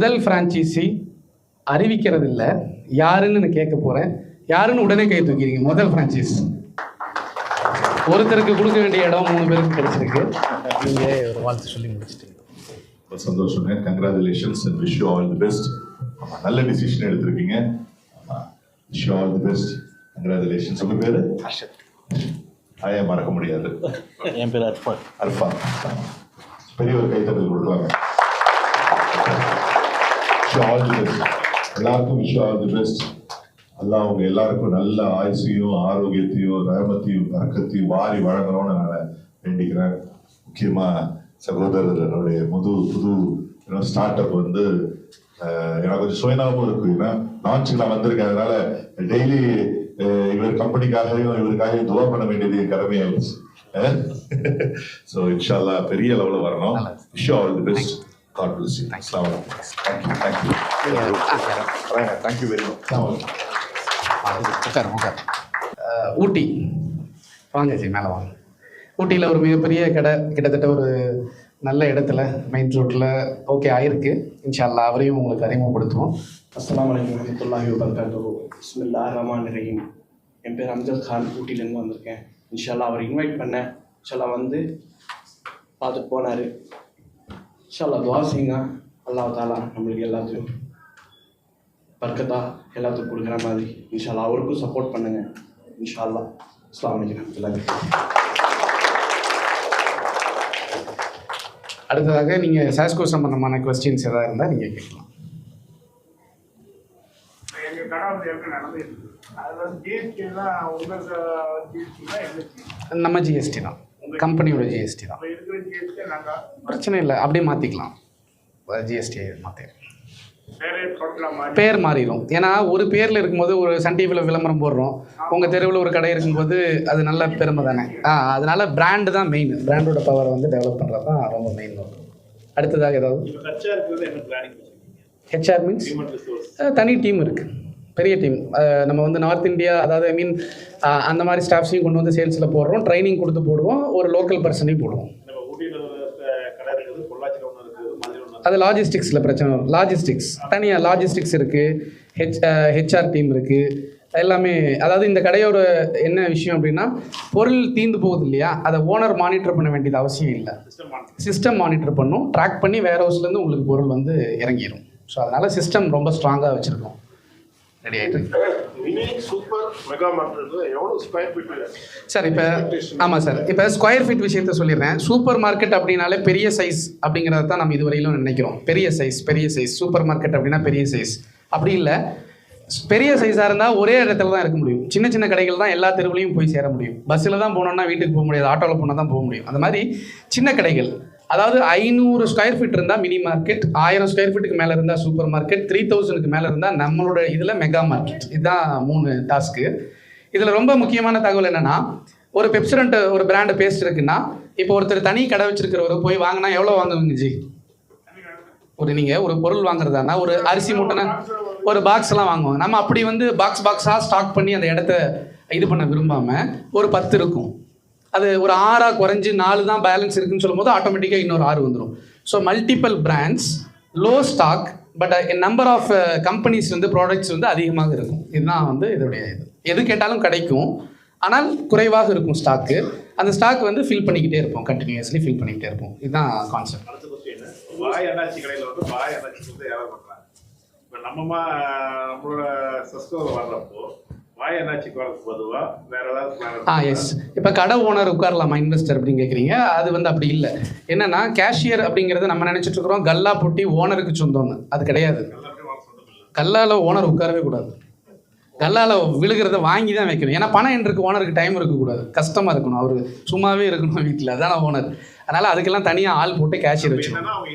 முதல் ஃப்ரான்ச்சைசி அறிவிக்கிறது இல்லை, யாருன்னு நான் கேட்க போகிறேன். யாருன்னு உடனே கை தூக்கிறீங்க. முதல் ஃப்ரான்ச்சைஸ் ஒருத்தருக்கு கொடுக்க வேண்டிய இடம் 3 பேருக்கு கிடைச்சிருக்கு. நீங்கள் ஒரு வாழ்த்து சொல்லி முடிச்சிட்டீங்க. சந்தோஷங்க. Congratulations and wish you all the best. நல்ல டிசிஷன் எடுத்திருக்கீங்க. Wish you all the best. Congratulations. உங்கள் பேர்? ஹர்ஷத். ஐயா மறக்க முடியாது. என் பேர் அர்ஃபான். அர்ஃபான். பெரிய ஒரு கைத்தட்டல் கொடுக்கலாங்க. Wish you all the best. எல்லாருக்கும் wish you all the best. Allah அவங்க எல்லாருக்கும் நல்ல ஆயுசையும் ஆரோக்கியத்தையும் ரஹமத்தையும் பரக்கத்தையும் வாரி வழங்கணும்னு நான் வேண்டிக்கிறேன். முக்கியமாக சகோதரருடைய புது ஸ்டார்ட் அப் வந்து எனக்கு கொஞ்சம் சுயநலமும் இருக்கு. ஏன்னா லான்ச்சுக்கு நான் வந்திருக்கேன். அதனால டெய்லி இவர் கம்பெனிக்காகவும் இவருக்காகவும் துவா பண்ண வேண்டியது என் கடமையாயிடுச்சு. ஸோ இன்ஷா அல்லாஹ் பெரிய லெவலில் வரணும். Wish you all the best. God bless you. Assalamu alaikum. Thank you. Thank you very much. உட்கார். ஊட்டி வாங்க ஜி, மேலே வாங்க. ஊட்டியில் ஒரு மிகப்பெரிய கடை, கிட்டத்தட்ட ஒரு நல்ல இடத்துல மெயின் ரோட்டில் ஓகே ஆயிருக்கு. இன்ஷா அல்லாஹ் அவரையும் உங்களுக்கு அறிமுகப்படுத்துவோம். அஸ்ஸலாமு அலைக்கும் வரஹ்மத்துல்லாஹி வபரகாத்துஹு. பிஸ்மில்லாஹிர் ரஹ்மானிர் ரஹீம். என் பேர் அம்ஜத் கான், ஊட்டிலேருந்து வந்திருக்கேன். இன்ஷா அல்லாஹ் அவர் இன்வைட் பண்ணேன். இன்ஷா அல்லாஹ் வந்து பார்த்துட்டு போனார். இன்ஷா அல்லாஹ் துஆ செய்யுங்க. அல்லாஹ் தாலா நம்மளுக்கு எல்லாத்தையும் பர்க்கத்தா எல்லாத்துக்கும் கொடுக்குற மாதிரி இன்ஷா அல்லாஹ் அவருக்கும் சப்போர்ட் பண்ணுங்க. இன்ஷா அல்லாஹ். அஸ்ஸலாமு அலைக்கும் வரஹ்மத்துல்லாஹி. அடுத்ததாக நீங்கள் சாஸ்கோ சம்பந்தமான கொஸ்டின்ஸ் எதாவது இருந்தால் நீங்கள் கேட்கலாம். எங்கள் கடை வந்து எப்படி நடந்துருக்கு? அது வந்து ஜிஎஸ்டிலாம் உங்கள் ஜிஎஸ்டினா நம்ம ஜிஎஸ்டி தான், கம்பெனியோட ஜிஎஸ்டி தான். இருக்கிற ஜிஎஸ்டி நாங்கள் பிரச்சனை இல்லை, அப்படியே மாற்றிக்கலாம். ஜிஎஸ்டி மாற்றி வேறே டோட்டலாக மாதிரி பேர் மாறிடும். ஏன்னா ஒரு பேரில் இருக்கும்போது ஒரு சன் டிவியில் விளம்பரம் போடுறோம், உங்கள் தெருவில் ஒரு கடை இருக்கும்போது அது நல்ல பெருமை தானே. அதனால பிராண்டு தான் மெயின். பிராண்டோட பவரை வந்து டெவலப் பண்ணுறது தான் ரொம்ப மெயின். அடுத்ததாக ஏதாவது ஹெச்ஆர் மீன்ஸ் தனி டீம் இருக்குது, பெரிய டீம். நம்ம வந்து நார்த் இந்தியா, அதாவது ஐ மீன் அந்த மாதிரி ஸ்டாஃப்ஸையும் கொண்டு வந்து சேல்ஸில் போடுறோம், ட்ரைனிங் கொடுத்து போடுவோம், ஒரு லோக்கல் பர்சனையும் போடுவோம். அது லாஜிஸ்டிக்ஸில் பிரச்சனை வரும். லாஜிஸ்டிக்ஸ் தனியாக லாஜிஸ்டிக்ஸ் இருக்குது, ஹெச்ஆர் டீம் இருக்குது, எல்லாமே. அதாவது இந்த கடையோட என்ன விஷயம் அப்படின்னா, பொருள் தீர்ந்து போகுது இல்லையா, அதை ஓனர் மானிட்டர் பண்ண வேண்டியது அவசியம் இல்லை. சிஸ்டம் மானிட்டர் பண்ணும், ட்ராக் பண்ணி வேர் ஹவுஸ்லேருந்து உங்களுக்கு பொருள் வந்து இறங்கிடும். ஸோ அதனால் சிஸ்டம் ரொம்ப ஸ்ட்ராங்காக வச்சுருக்கோம். ரெடி ஆகிட்டு சார். இப்போ ஆமாம் சார், இப்போ ஸ்கொயர் ஃபீட் விஷயத்த சொல்லிடுறேன். சூப்பர் மார்க்கெட் அப்படின்னாலே பெரிய சைஸ் அப்படிங்கிறத தான் நம்ம இதுவரையிலும் நினைக்கிறோம். பெரிய சைஸ் சூப்பர் மார்க்கெட் அப்படின்னா பெரிய சைஸ். அப்படி இல்லை. பெரிய சைஸாக இருந்தால் ஒரே இடத்துல தான் இருக்க முடியும். சின்ன சின்ன கடைகள் தான் எல்லா தெருவுலையும் போய் சேர முடியும். பஸ்ஸில் தான் போனோம்னா வீட்டுக்கு போக முடியாது, ஆட்டோவில் போனால் தான் போக முடியும். அந்த மாதிரி சின்ன கடைகள், அதாவது 500 ஸ்கொயர் ஃபீட் இருந்தால் மினி மார்க்கெட், 1000 ஸ்கொயர் ஃபீட்டுக்கு மேலே இருந்தால் சூப்பர் மார்க்கெட், 3000க்கு மேலே இருந்தால் நம்மளோட இதில் மெகா மார்க்கெட். இதுதான் 3 டாஸ்க்கு. இதில் ரொம்ப முக்கியமான தகவல் என்னென்னா, ஒரு பெப்சிடென்ட் ஒரு பிராண்டு பேஸ்ட் இருக்குன்னா, இப்போ ஒருத்தர் தனி கடை வச்சிருக்கிறவர் போய் வாங்கினா எவ்வளோ வாங்குவீங்க ஜி? நீங்கள் ஒரு பொருள் வாங்குறதானா, ஒரு அரிசி மூட்டைனா ஒரு பாக்ஸ்லாம் வாங்குவாங்க. நம்ம அப்படி வந்து பாக்ஸாக ஸ்டாக் பண்ணி அந்த இடத்த இது பண்ண விரும்பாமல் ஒரு 10 இருக்கும். அது ஒரு 6 குறைஞ்சி 4 தான் பேலன்ஸ் இருக்குன்னு சொல்லும்போது ஆட்டோமேட்டிக்காக இன்னொரு 6 வந்துடும். So multiple brands, low stock, but number of companies வந்து ப்ராடக்ட்ஸ் வந்து அதிகமாக இருக்கும். இதுதான் வந்து இதோடைய இது. எது கேட்டாலும் கிடைக்கும், ஆனால் குறைவாக இருக்கும் ஸ்டாக்கு. அந்த ஸ்டாக் வந்து ஃபில் பண்ணிக்கிட்டே இருப்போம், கண்டினியூஸ்லி ஃபில் பண்ணிக்கிட்டே இருப்போம். இதுதான் கான்செப்ட். பாய் அண்ணாச்சி கடையில் வந்து பாய் அண்ணாச்சி வந்து வியாபாரம் பண்ணுறாங்க. இப்போ நம்மளோட சஸ்கோவில் வர்றப்போ பாய் அண்ணாச்சிக்கு வரதுக்கு பொதுவாக வேற ஏதாவது எஸ். இப்போ கடை ஓனர் உட்காரலாமா இன்வெஸ்டர் அப்படின்னு கேட்குறீங்க. அது வந்து அப்படி இல்லை. என்னன்னா, கேஷியர் அப்படிங்கிறத நம்ம நினச்சிட்டு இருக்கிறோம் கல்லா பொட்டி ஓனருக்கு சொந்தம்னு. அது கிடையாது. கல்லால் ஓனர் உட்காரவே கூடாது. கல்லால் விழுகிறத வாங்கி தான் வைக்கணும். ஏன்னா பணம் என்றுக்கு ஓனருக்கு டைம் இருக்கக்கூடாது, கஷ்டமாக இருக்கணும், அவர் சும்மாவே இருக்கணும் வீட்டில், அதான ஓனர். அதனால் அதுக்கெல்லாம் தனியாக ஆள் போட்டு கேஷியர் வச்சுக்கணும்.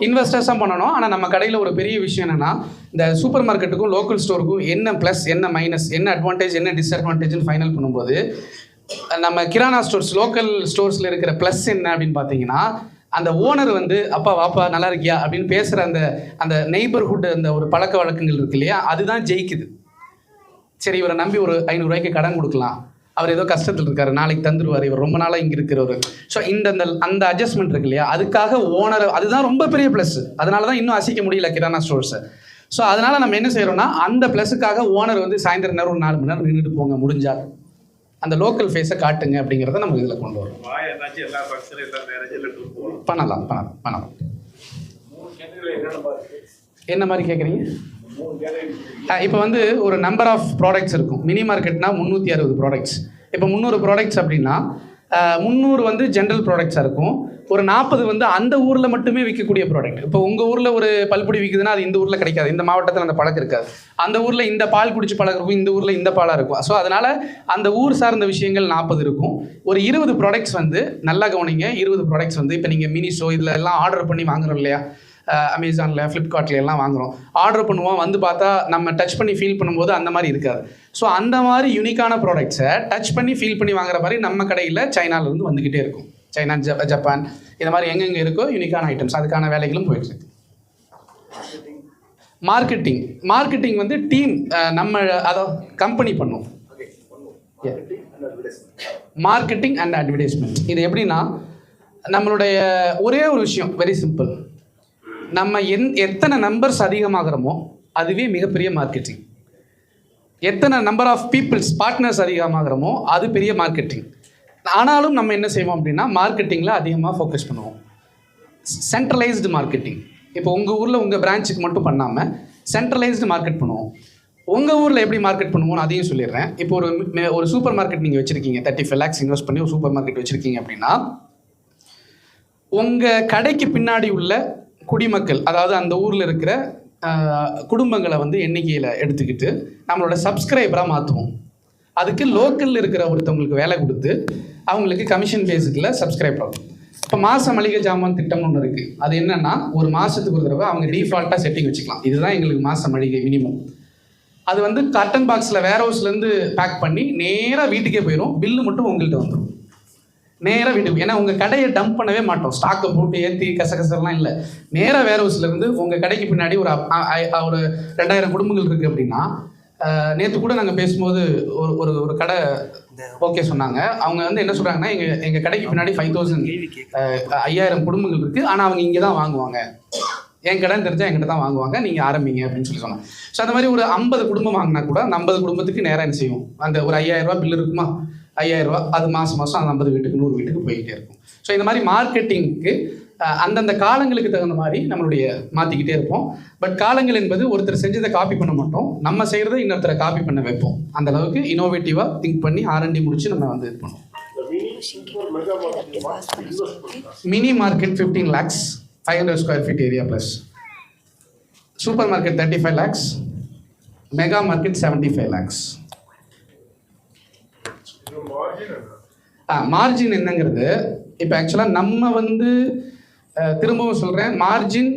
இன்வெஸ்டர்ஸாக பண்ணணும். ஆனால் நம்ம கடையில் ஒரு பெரிய விஷயம் என்னென்னா, இந்த சூப்பர் மார்க்கெட்டுக்கும் லோக்கல் ஸ்டோருக்கும் என்ன ப்ளஸ், என்ன மைனஸ், என்ன அட்வான்டேஜ், என்ன டிஸ்அட்வான்டேஜ்னு ஃபைனல் பண்ணும்போது, நம்ம கிரானா ஸ்டோர்ஸ், லோக்கல் ஸ்டோர்ஸில் இருக்கிற ப்ளஸ் என்ன அப்படின்னு பார்த்தீங்கன்னா, அந்த ஓனர் வந்து அப்பா வாப்பா நல்லா இருக்கியா அப்படின்னு பேசுகிற அந்த நெய்பர்ஹுட், அந்த ஒரு பழக்க வழக்கங்கள் இருக்கு இல்லையா, அதுதான் ஜெயிக்குது. சரி, இவரை நம்பி ஒரு 500 ரூபாய்க்கு கடன் கொடுக்கலாம் அவர் ஏதோ கஷ்டத்தில் இருக்காரு, நாளைக்கு தந்துடுவார், இவர் ரொம்ப நாளாக இங்கே இருக்கிறவர். ஸோ அந்த அட்ஜஸ்ட்மெண்ட் இருக்கு இல்லையா, அதுக்காக ஓனர், அதுதான் ரொம்ப பெரிய ப்ளஸ். அதனால தான் இன்னும் அசைக்க முடியல கிரானா ஸ்டோர்ஸை. ஸோ அதனால் நம்ம என்ன செய்கிறோம்னா, அந்த ப்ளஸுக்காக ஓனர் வந்து சாயந்தரம் நேரம் ஒரு 4 மணி நேரம் நின்றுட்டு போங்க, முடிஞ்சால் அந்த லோக்கல் ஃபேஸை காட்டுங்க அப்படிங்கிறத நம்ம இதில் கொண்டு வரோம். பண்ணலாம். என்ன மாதிரி கேட்குறீங்க? இப்போ வந்து ஒரு நம்பர் ஆஃப் ப்ராடக்ட்ஸ் இருக்கும். மினி மார்க்கெட்னா 360 ப்ராடக்ட்ஸ். இப்போ 300 ப்ராடக்ட்ஸ் அப்படின்னா 300 வந்து ஜென்ரல் ப்ராடக்ட்ஸாக இருக்கும். ஒரு 40 வந்து அந்த ஊரில் மட்டுமே விற்கக்கூடிய ப்ராடக்ட். இப்போ உங்கள் ஊரில் ஒரு பல்பொடி விற்குதுன்னா அது இந்த ஊரில் கிடைக்காது, இந்த மாவட்டத்தில் அந்த பழக்கம் இருக்காது. அந்த ஊரில் இந்த பால் குடிச்சு பழக்கம் இருக்கும், இந்த ஊரில் இந்த பாலாக இருக்கும். ஸோ அதனால் அந்த ஊர் சார்ந்த விஷயங்கள் 40 இருக்கும். ஒரு 20 ப்ராடக்ட்ஸ் வந்து நல்லா கவனிங்க. 20 ப்ராடக்ட்ஸ் வந்து இப்போ நீங்கள் மினிஷோ இதில் எல்லாம் ஆர்டர் பண்ணி வாங்குறோம் இல்லையா, அமேசானில், ஃப்ளிப்கார்ட்டில் எல்லாம் வாங்குகிறோம். ஆர்டர் பண்ணுவோம், வந்து பார்த்தா நம்ம டச் பண்ணி ஃபீல் பண்ணும்போது அந்த மாதிரி இருக்காது. ஸோ அந்த மாதிரி யூனிக்கான ப்ராடக்ட்ஸை டச் பண்ணி ஃபீல் பண்ணி வாங்குற மாதிரி நம்ம கடையில் சைனாலேருந்து வந்துக்கிட்டே இருக்கும். சைனா, ஜப்பான், இந்த மாதிரி எங்கெங்கே இருக்கோ யூனிக்கான ஐட்டம்ஸ், அதுக்கான வேலைகளும் போயிட்டுருக்கு. மார்க்கெட்டிங் வந்து டீம் நம்ம அதாவது கம்பெனி பண்ணும். மார்க்கெட்டிங் அண்ட் அட்வர்டைஸ்மெண்ட் இது எப்படின்னா, நம்மளுடைய ஒரே ஒரு விஷயம், வெரி சிம்பிள். நம்ம எத்தனை நம்பர்ஸ் அதிகமாகிறோமோ அதுவே மிகப்பெரிய மார்க்கெட்டிங். எத்தனை நம்பர் ஆஃப் பீப்புள்ஸ் பார்ட்னர்ஸ் அதிகமாகிறோமோ அது பெரிய மார்க்கெட்டிங். ஆனாலும் நம்ம என்ன செய்வோம் அப்படின்னா, மார்க்கெட்டிங்கில் அதிகமாக ஃபோக்கஸ் பண்ணுவோம். Centralised marketing. இப்போ உங்கள் ஊரில் உங்கள் பிரான்ச்சுக்கு மட்டும் பண்ணாமல் சென்ட்ரலைஸ்டு மார்க்கெட் பண்ணுவோம். உங்கள் ஊரில் எப்படி மார்க்கெட் பண்ணுவோம்னு அதையும் சொல்லிடுறேன். இப்போ ஒரு சூப்பர் மார்க்கெட் நீங்கள் வச்சுருக்கீங்க, 35 lakhs இன்வெஸ்ட் பண்ணி ஒரு சூப்பர் மார்க்கெட் வச்சுருக்கீங்க அப்படின்னா, உங்கள் கடைக்கு பின்னாடி உள்ள குடிமக்கள், அதாவது அந்த ஊரில் இருக்கிற குடும்பங்களை வந்து எண்ணிக்கையில் எடுத்துக்கிட்டு நம்மளோட சப்ஸ்கிரைபராக மாற்றுவோம். அதுக்கு லோக்கலில் இருக்கிற ஒருத்தவங்களுக்கு வேலை கொடுத்து அவங்களுக்கு கமிஷன் பேஸிக்கில் சப்ஸ்கிரைப் ஆகும். இப்போ மாத மளிகை ஜாமான் திட்டம்னு ஒன்று இருக்குது. அது என்னென்னா, ஒரு மாதத்துக்கு ஒரு தடவை அவங்க டிஃபால்ட்டாக செட்டிங் வச்சுக்கலாம். இதுதான் எங்களுக்கு மாத மளிகை மினிமம். அது வந்து காட்டன் பாக்ஸில் வேர் ஹவுஸ்லேருந்து பேக் பண்ணி நேராக வீட்டுக்கே போயிடும். பில்லு மட்டும் உங்கள்கிட்ட வந்துடும் நேராக வீட்டுக்கு. ஏன்னா உங்கள் கடையை டம்ப் பண்ணவே மாட்டோம், ஸ்டாக்கை போட்டு ஏற்றி கசகசலாம் இல்லை. நேராக வேர் ஹவுஸ்லேருந்து உங்கள் கடைக்கு பின்னாடி ஒரு 2000 குடும்பங்கள் இருக்குது அப்படின்னா, நேற்று கூட நாங்கள் பேசும்போது ஒரு கடை ஓகே சொன்னாங்க. அவங்க வந்து என்ன சொல்கிறாங்கன்னா, எங்கள் கடைக்கு பின்னாடி 5000 குடும்பங்கள் இருக்குது, ஆனால் அவங்க இங்கே தான் வாங்குவாங்க, என் கடைன்னு தெரிஞ்சால் என்கிட்ட தான் வாங்குவாங்க, நீங்கள் ஆரம்பிங்க அப்படின்னு சொல்லி சொன்னாங்க. ஸோ அந்த மாதிரி ஒரு 50 குடும்பம் வாங்கினா கூட அந்த 50 குடும்பத்துக்கு நேராக என்ன செய்வோம், அந்த ஒரு 5000 ரூபா பில் இருக்குமா, 5000 ரூபா, அது மாதம் அந்த 50 வீட்டுக்கு 100 வீட்டுக்கு போய்கிட்டே இருக்கும். ஸோ இந்த மாதிரி மார்க்கெட்டிங்க்கு அந்தந்த காலங்களுக்கு தகுந்த மாதிரி நம்மளுடைய மாற்றிக்கிட்டே இருப்போம். பட் காலங்கள் என்பது ஒருத்தர் செஞ்சதை காப்பி பண்ண மாட்டோம், நம்ம செய்கிறத இன்னொருத்தரை காப்பி பண்ண வைப்போம். அந்த அளவுக்கு இனோவேட்டிவாக திங்க் பண்ணி R&D முடிச்சு நம்ம வந்து இது பண்ணுவோம். Mini market 15 lakhs, 500 square feet area plus. Super market 35 lakhs, mega market 75 lakhs. Margin என்னங்கிறது இப்போ ஆக்சுவலாக நம்ம வந்து திரும்பவும் சொல்கிறேன், மார்ஜின்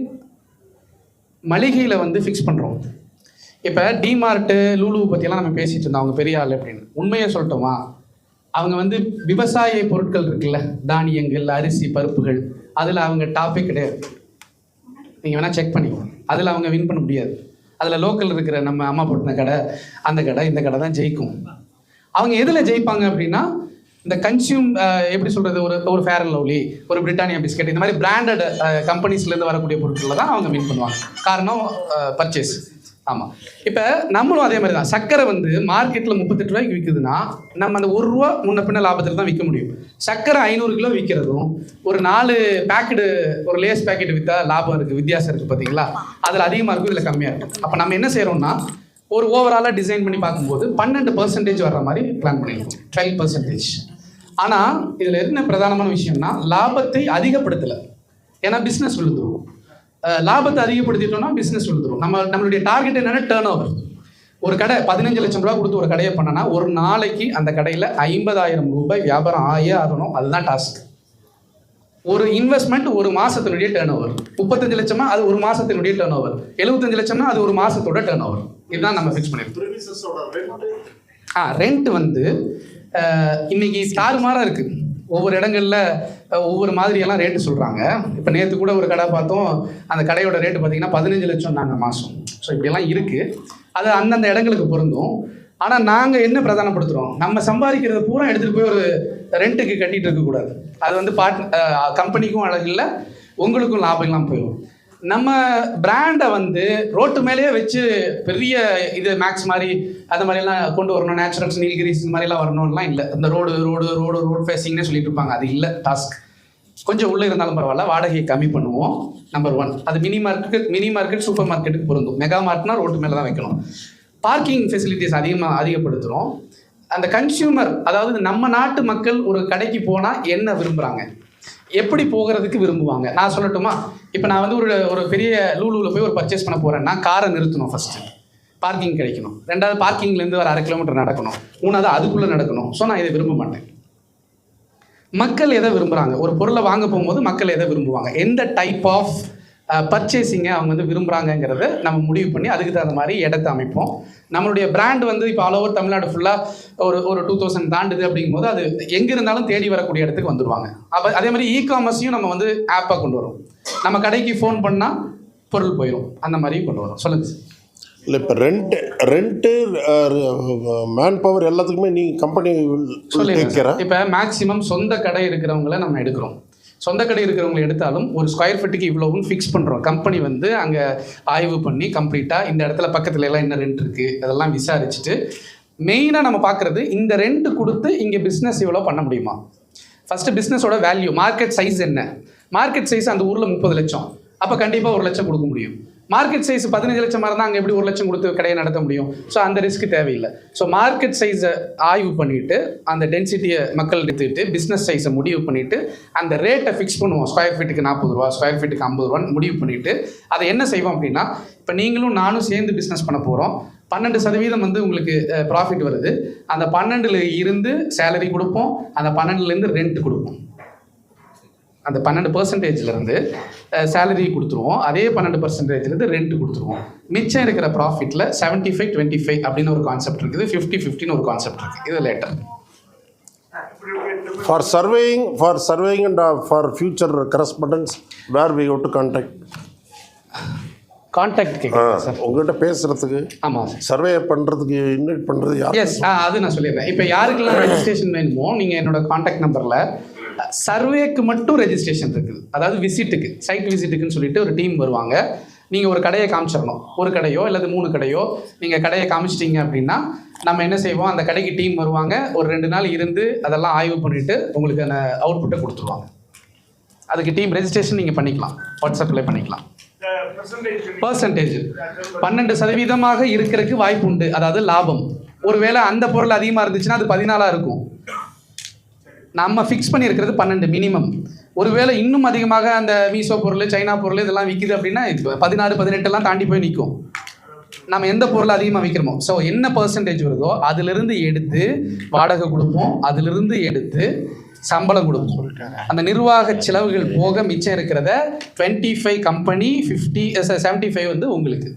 மளிகையில் வந்து ஃபிக்ஸ் பண்ணுறோம். இப்போ டிமார்ட்டு, லூலு பற்றியெல்லாம் நம்ம பேசிகிட்டு இருந்தோம், அவங்க பெரிய ஆள் அப்படின்னு. உண்மையை சொல்லட்டுமா, அவங்க வந்து விவசாய பொருட்கள் இருக்குல்ல, தானியங்கள், அரிசி, பருப்புகள், அதில் அவங்க டாப்பே கிடையாது. நீங்கள் வேணால் செக் பண்ணிக்கோங்க, அதில் அவங்க வின் பண்ண முடியாது. அதில் லோக்கல் இருக்கிற நம்ம அம்மா போட்டின கடை, அந்த கடை, இந்த கடை தான் ஜெயிக்கும். அவங்க எதில் ஜெயிப்பாங்க அப்படின்னா, இந்த கன்சியூம் எப்படி சொல்கிறது, ஒரு ஃபேர் அண்ட் லவ்லி, ஒரு பிரிட்டானியா பிஸ்கட், இந்த மாதிரி பிராண்டட் கம்பெனிஸ்லேருந்து வரக்கூடிய பொருட்களில் தான் அவங்க வின் பண்ணுவாங்க. காரணம் பர்ச்சேஸ். ஆமாம். இப்போ நம்மளும் அதே மாதிரி தான். சர்க்கரை வந்து மார்க்கெட்டில் 38 ரூபாய்க்கு விற்குதுன்னா நம்ம அந்த 1 ரூபா முன்ன பின்ன லாபத்தில் தான் விற்க முடியும். சர்க்கரை 500 கிலோ விற்கிறதும் ஒரு 4 பேக்கெட்டு, ஒரு லேஸ் பேக்கெட் விற்றா லாபம் இருக்குது, வித்தியாசம் இருக்குது பார்த்தீங்களா? அதில் அதிகமாக இருக்கும், இதில் கம்மியாக இருக்கும். அப்போ நம்ம என்ன செய்கிறோம்னா, ஒரு ஓவராலாக டிசைன் பண்ணி பார்க்கும்போது 12% வர்ற மாதிரி பிளான் பண்ணியிருக்கோம், 12%. ஆனால் இதில் என்ன பிரதானமான விஷயம்னா, லாபத்தை அதிகப்படுத்தலை. ஏன்னா பிஸ்னஸ் விழுந்துடும். லாபத்தை அதிகப்படுத்திட்டோம்னா பிஸ்னஸ் விழுந்துடும். நம்மளுடைய டார்கெட் என்னென்னா டேர்ன் ஓவர். ஒரு கடை 15 லட்சம் ரூபா கொடுத்து ஒரு கடையை பண்ணனா, ஒரு நாளைக்கு அந்த கடையில் 50,000 ரூபாய் வியாபாரம் ஆகணும். அதுதான் டாஸ்க். ஒரு இன்வெஸ்ட்மெண்ட் ஒரு மாதத்தினுடைய டேர்ன் ஓவர். 35 லட்சமா அது ஒரு மாதத்தினுடைய டேர்ன் ஓவர். 75 லட்சம்னா அது ஒரு மாதத்தோட டேர்ன் ஓவர். இதுதான் நம்ம ஃபிக்ஸ் பண்ணியிருக்கோம். ரெண்ட் வந்து இன்னைக்கு தாறுமாறாக இருக்குது. ஒவ்வொரு இடங்களில் ஒவ்வொரு மாதிரியெல்லாம் ரேட்டு சொல்கிறாங்க. இப்போ நேற்று கூட ஒரு கடை பார்த்தோம், அந்த கடையோட ரேட்டு பார்த்தீங்கன்னா 15 லட்சம் நாங்கள் மாதம். ஸோ இப்படியெல்லாம் இருக்குது. அது அந்தந்த இடங்களுக்கு பொருந்தும். ஆனால் நாங்கள் என்ன பிரதானப்படுத்துகிறோம், நம்ம சம்பாதிக்கிறத பூரா எடுத்துகிட்டு போய் ஒரு ரெண்ட்டுக்கு கட்டிகிட்டு இருக்கக்கூடாது. அது வந்து கம்பெனிக்கும் அழகு இல்லை, உங்களுக்கும் லாபம் இல்லாமல் போயிடும். நம்ம பிராண்டை வந்து ரோட்டு மேலேயே வச்சு பெரிய இது மேக்ஸ் மாதிரி அது மாதிரிலாம் கொண்டு வரணும், நேச்சுரல்ஸ் நீல்கிரிஸ் இந்த மாதிரிலாம் வரணும்லாம் இல்லை. இந்த ரோடு ஃபேஸிங்னே சொல்லிட்டு இருப்பாங்க, அது இல்லை டாஸ்க். கொஞ்சம் உள்ளே இருந்தாலும் பரவாயில்ல, வாடகையை கம்மி பண்ணுவோம். நம்பர் 1 அது மினி மார்க்கெட் சூப்பர் மார்க்கெட்டுக்கு பொருந்தும். மெகா மார்ட்னா ரோட்டு மேலே தான் வைக்கணும். பார்க்கிங் ஃபெசிலிட்டிஸ் அதிகப்படுத்துகிறோம். அந்த கன்சியூமர், அதாவது நம்ம நாட்டு மக்கள் ஒரு கடைக்கு போனால் என்ன விரும்புகிறாங்க, எப்படி போகிறதுக்கு விரும்புவாங்க. நான் சொல்லட்டுமா, இப்போ நான் வந்து ஒரு பெரிய லூலூவில் போய் ஒரு பர்ச்சேஸ் பண்ண போகிறேன்னா காரை நிறுத்தணும், ஃபஸ்ட்டு பார்க்கிங் கிடைக்கணும், 2வது பார்க்கிங்லேருந்து ஒரு 1/2 கிலோமீட்டர் நடக்கணும், 3வது அதுக்குள்ளே நடக்கணும். ஸோ நான் இதை விரும்ப மாட்டேன். மக்கள் எதை விரும்புகிறாங்க, ஒரு பொருளை வாங்க போகும்போது மக்கள் எதை விரும்புவாங்க, எந்த டைப் ஆஃப் பர்ச்சேசிங்கை அவங்க வந்து விரும்புகிறாங்கங்கிறத நம்ம முடிவு பண்ணி அதுக்கு தகுந்த மாதிரி இடத்த அமைப்போம். நம்மளுடைய பிராண்ட் வந்து இப்போ ஆல் ஓவர் தமிழ்நாடு ஃபுல்லாக ஒரு 2000 தாண்டுது அப்படிங்கும்போது அது எங்கே இருந்தாலும் தேடி வரக்கூடிய இடத்துக்கு வந்துடுவாங்க. அப்போ அதே மாதிரி இ-காமர்ஸையும் நம்ம வந்து ஆப்பாக கொண்டு வரோம். நம்ம கடைக்கு ஃபோன் பண்ணால் பொருள் போயிடும், அந்த மாதிரியும் கொண்டு வரோம். சொல்லுங்கள் சார். இல்லை, இப்போ ரெண்ட்டு மேன் பவர் எல்லாத்துக்குமே நீங்கள் கம்பெனி சொல்லிடுறேன். இப்போ மேக்ஸிமம் சொந்த கடை இருக்கிறவங்கள நம்ம எடுக்கிறோம். சொந்த கடை இருக்கிறவங்களை எடுத்தாலும் ஒரு ஸ்கொயர் ஃபீட்டுக்கு இவ்வளோன்னு ஃபிக்ஸ் பண்ணுறோம். கம்பெனி வந்து அங்கே ஆய்வு பண்ணி கம்ப்ளீட்டாக இந்த இடத்துல பக்கத்துல எல்லாம் என்ன ரெண்ட் இருக்குது அதெல்லாம் விசாரிச்சுட்டு மெயினாக நம்ம பார்க்குறது இந்த ரெண்ட் கொடுத்து இங்கே பிஸ்னஸ் இவ்வளோ பண்ண முடியுமா. ஃபஸ்ட்டு பிஸ்னஸோட வேல்யூ, மார்க்கெட் சைஸ் என்ன, மார்க்கெட் சைஸ் அந்த ஊரில் 30 லட்சம், அப்போ கண்டிப்பாக 1 லட்சம் கொடுக்க முடியும். மார்க்கெட் சைஸ் 15 லட்சமாக இருந்தால் அங்கே எப்படி 1 லட்சம் கொடுத்து கடையை நடத்த முடியும். ஸோ அந்த ரிஸ்க் தேவையில்லை. ஸோ மார்க்கெட் சைஸை ஆய்வு பண்ணிவிட்டு அந்த டென்சிட்டியை மக்கள் எடுத்துக்கிட்டு பிஸ்னஸ் சைஸை முடிவு பண்ணிவிட்டு அந்த ரேட்டை ஃபிக்ஸ் பண்ணுவோம். ஸ்கொயர் ஃபீட்டுக்கு 40 ரூபா, ஸ்கொயர் ஃபீட்டுக்கு 50 ரூபான்னு முடிவு பண்ணிவிட்டு அதை என்ன செய்வோம் அப்படின்னா, இப்போ நீங்களும் நானும் சேர்ந்து பிஸ்னஸ் பண்ண போகிறோம். 12% வந்து உங்களுக்கு ப்ராஃபிட் வருது. அந்த 12ல் இருந்து சேலரி கொடுப்போம், அந்த 12லேருந்து ரெண்ட் கொடுப்போம். அந்த 12%லேருந்து சேலரி கொடுத்துருவோம், அதே 12%லேருந்து ரெண்ட் கொடுத்துருவோம். மிச்சம் இருக்கிற ப்ராஃபிட்டில் 75-25 அப்படின்னு ஒரு கான்செப்ட் இருக்குது, 50-50ன்னு ஒரு கான்செப்ட் இருக்குது. இது letter for surveying and for future correspondence where we have to contact கேட்குறேன் சார் உங்கள்கிட்ட பேசுகிறதுக்கு. ஆமாம் சார். சர்வே பண்ணுறதுக்கு இன்வைட் பண்ணுறது யார்? எஸ், அது நான் சொல்லிடுறேன். இப்போ யாருக்கெல்லாம் ரெஜிஸ்ட்ரேஷன் வேணுமோ நீங்கள் என்னோட கான்டாக்ட் நம்பரில் சர்வேக்கு மட்டும் ரெஜிஸ்ட்ரேஷன் இருக்குது. அதாவது விசிட்டுக்கு, சைட் விசிட்டுக்குன்னு சொல்லிட்டு ஒரு டீம் வருவாங்க. நீங்கள் ஒரு கடையை காமிச்சிடணும், ஒரு கடையோ அல்லது 3 கடையோ நீங்கள் கடையை காமிச்சிட்டிங்க அப்படின்னா நம்ம என்ன செய்வோம், அந்த கடைக்கு டீம் வருவாங்க, ஒரு 2 நாள் இருந்து அதெல்லாம் ஆய்வு பண்ணிவிட்டு உங்களுக்கு அந்த அவுட்புட்டை கொடுத்துருவாங்க. அதுக்கு டீம் ரெஜிஸ்ட்ரேஷன் நீங்கள் பண்ணிக்கலாம், வாட்ஸ்அப்பில் பண்ணிக்கலாம். பர்சன்டேஜ் 12% இருக்கிறதுக்கு வாய்ப்பு உண்டு. அதாவது லாபம், ஒருவேளை அந்த பொருள் அதிகமாக இருந்துச்சுன்னா அது 14 இருக்கும். நம்ம ஃபிக்ஸ் பண்ணியிருக்கிறது 12 மினிமம். ஒருவேளை இன்னும் அதிகமாக அந்த மீஷோ பொருள், சைனா பொருள் இதெல்லாம் விற்கிது அப்படின்னா 16-18 தாண்டி போய் நிற்கும். நம்ம எந்த பொருள் அதிகமாக விற்கிறோமோ, ஸோ என்ன பர்சன்டேஜ் வருதோ அதிலிருந்து எடுத்து வாடகை கொடுப்போம், அதிலிருந்து எடுத்து சம்பளம் கொடுப்போம். அந்த நிர்வாக செலவுகள் போக மிச்சம் இருக்கிறத 25 கம்பெனி, 75 வந்து உங்களுக்கு.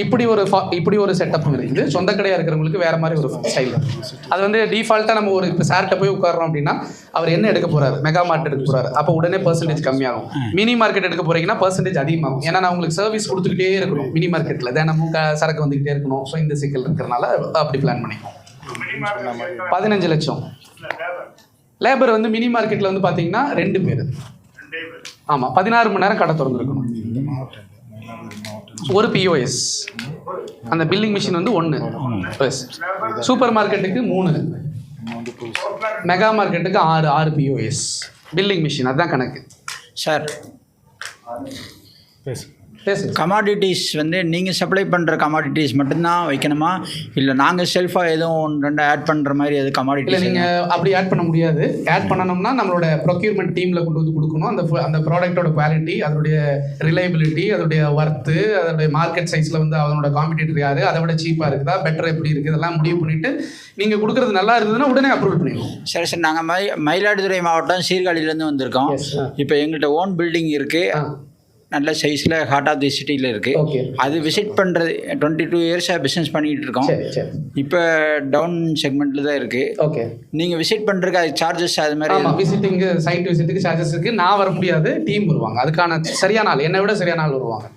இப்படி ஒரு செட்டப்பும் இருக்குது. சொந்த கடையாக இருக்கிறவங்களுக்கு வேறு மாதிரி ஒரு ஸ்டைல். அது வந்து டிஃபால்ட்டாக நம்ம ஒரு இப்போ சார்கிட்ட போய் உட்காரோம் அப்படின்னா அவர் என்ன எடுக்க போகிறாரு, மெகா மார்க்கெட் எடுக்க போகிறாரு, அப்போ உடனே பர்சன்டேஜ் கம்மியாகும். மினி மார்க்கெட் எடுக்க போகிறீங்கன்னா பர்சன்டேஜ் அதிகமாகும். ஏன்னா நான் உங்களுக்கு சர்வீஸ் கொடுத்துக்கிட்டே இருக்கணும், மினி மார்க்கெட்டில் தினமும் சரக்கு வந்துக்கிட்டே இருக்கணும். ஸோ இந்த சிக்கல் இருக்கிறனால அப்படி பிளான் பண்ணிக்குவோம். 15 லட்சம் லேபர் வந்து மினி மார்க்கெட்டில் வந்து பார்த்தீங்கன்னா 2 பேர். ஆமாம், 16 மணி நேரம் கடை திறந்துருக்கணும். ஒரு பிஓஎஸ், அந்த பில்லிங் மிஷின் வந்து 1. சூப்பர் மார்க்கெட்டுக்கு 3, மெகா மார்க்கெட்டுக்கு 6 பிஓஎஸ் பில்லிங் மிஷின். அதுதான் கணக்கு சார். கமாடிட்டிஸ் வந்து நீங்கள் சப்ளை பண்ணுற கமாடிட்டிஸ் மட்டும்தான் வைக்கணுமா, இல்லை நாங்கள் செல்ஃபாக எதுவும் 2 ஆட் பண்ணுற மாதிரி அது கமாடிட்டி? இல்லை, நீங்கள் அப்படி ஆட் பண்ண முடியாது. ஆட் பண்ணணும்னா நம்மளோட ப்ரொக்யூர்மெண்ட் டீமில் கொண்டு வந்து கொடுக்கணும். அந்த ப்ராடக்ட்டோட குவாலிட்டி, அதோடைய ரிலையபிலிட்டி, அதோடைய ஒர்த்து, அதோடைய மார்க்கெட் சைஸில் வந்து அவனோட காம்படிட்டர் யார், அதை விட சீப்பாக இருக்குதா, பெட்டர் எப்படி இருக்குது, இதெல்லாம் முடிவு பண்ணிவிட்டு நீங்கள் கொடுக்குறது நல்லா இருந்ததுன்னா உடனே அப்ரூவல் பண்ணிடுவோம். சரி சார், நாங்கள் மயிலாடுதுறை மாவட்டம் சீர்காழியிலேருந்து வந்திருக்கோம். இப்போ எங்கள்கிட்ட ஓன் பில்டிங் இருக்குது, நல்ல சைஸில் ஹார்ட் ஆஃப் தி சிட்டியில் இருக்குது. அது விசிட் பண்ணுறது 22 இயர்ஸாக பிஸ்னஸ் பண்ணிகிட்டு இருக்கோம். இப்போ டவுன் செக்மெண்ட்டில் தான் இருக்குது. ஓகே, நீங்கள் விசிட் பண்ணுறதுக்கு அது சார்ஜஸ் அது மாதிரி? ஆமாம், விசிட்டிங்கு, சைட் விசிட்டுக்கு சார்ஜஸ் இருக்குது. நான் வர முடியாது, டீம் வருவாங்க. அதுக்கான சரியான ஆள், என்னை விட சரியான ஆள் வருவாங்க.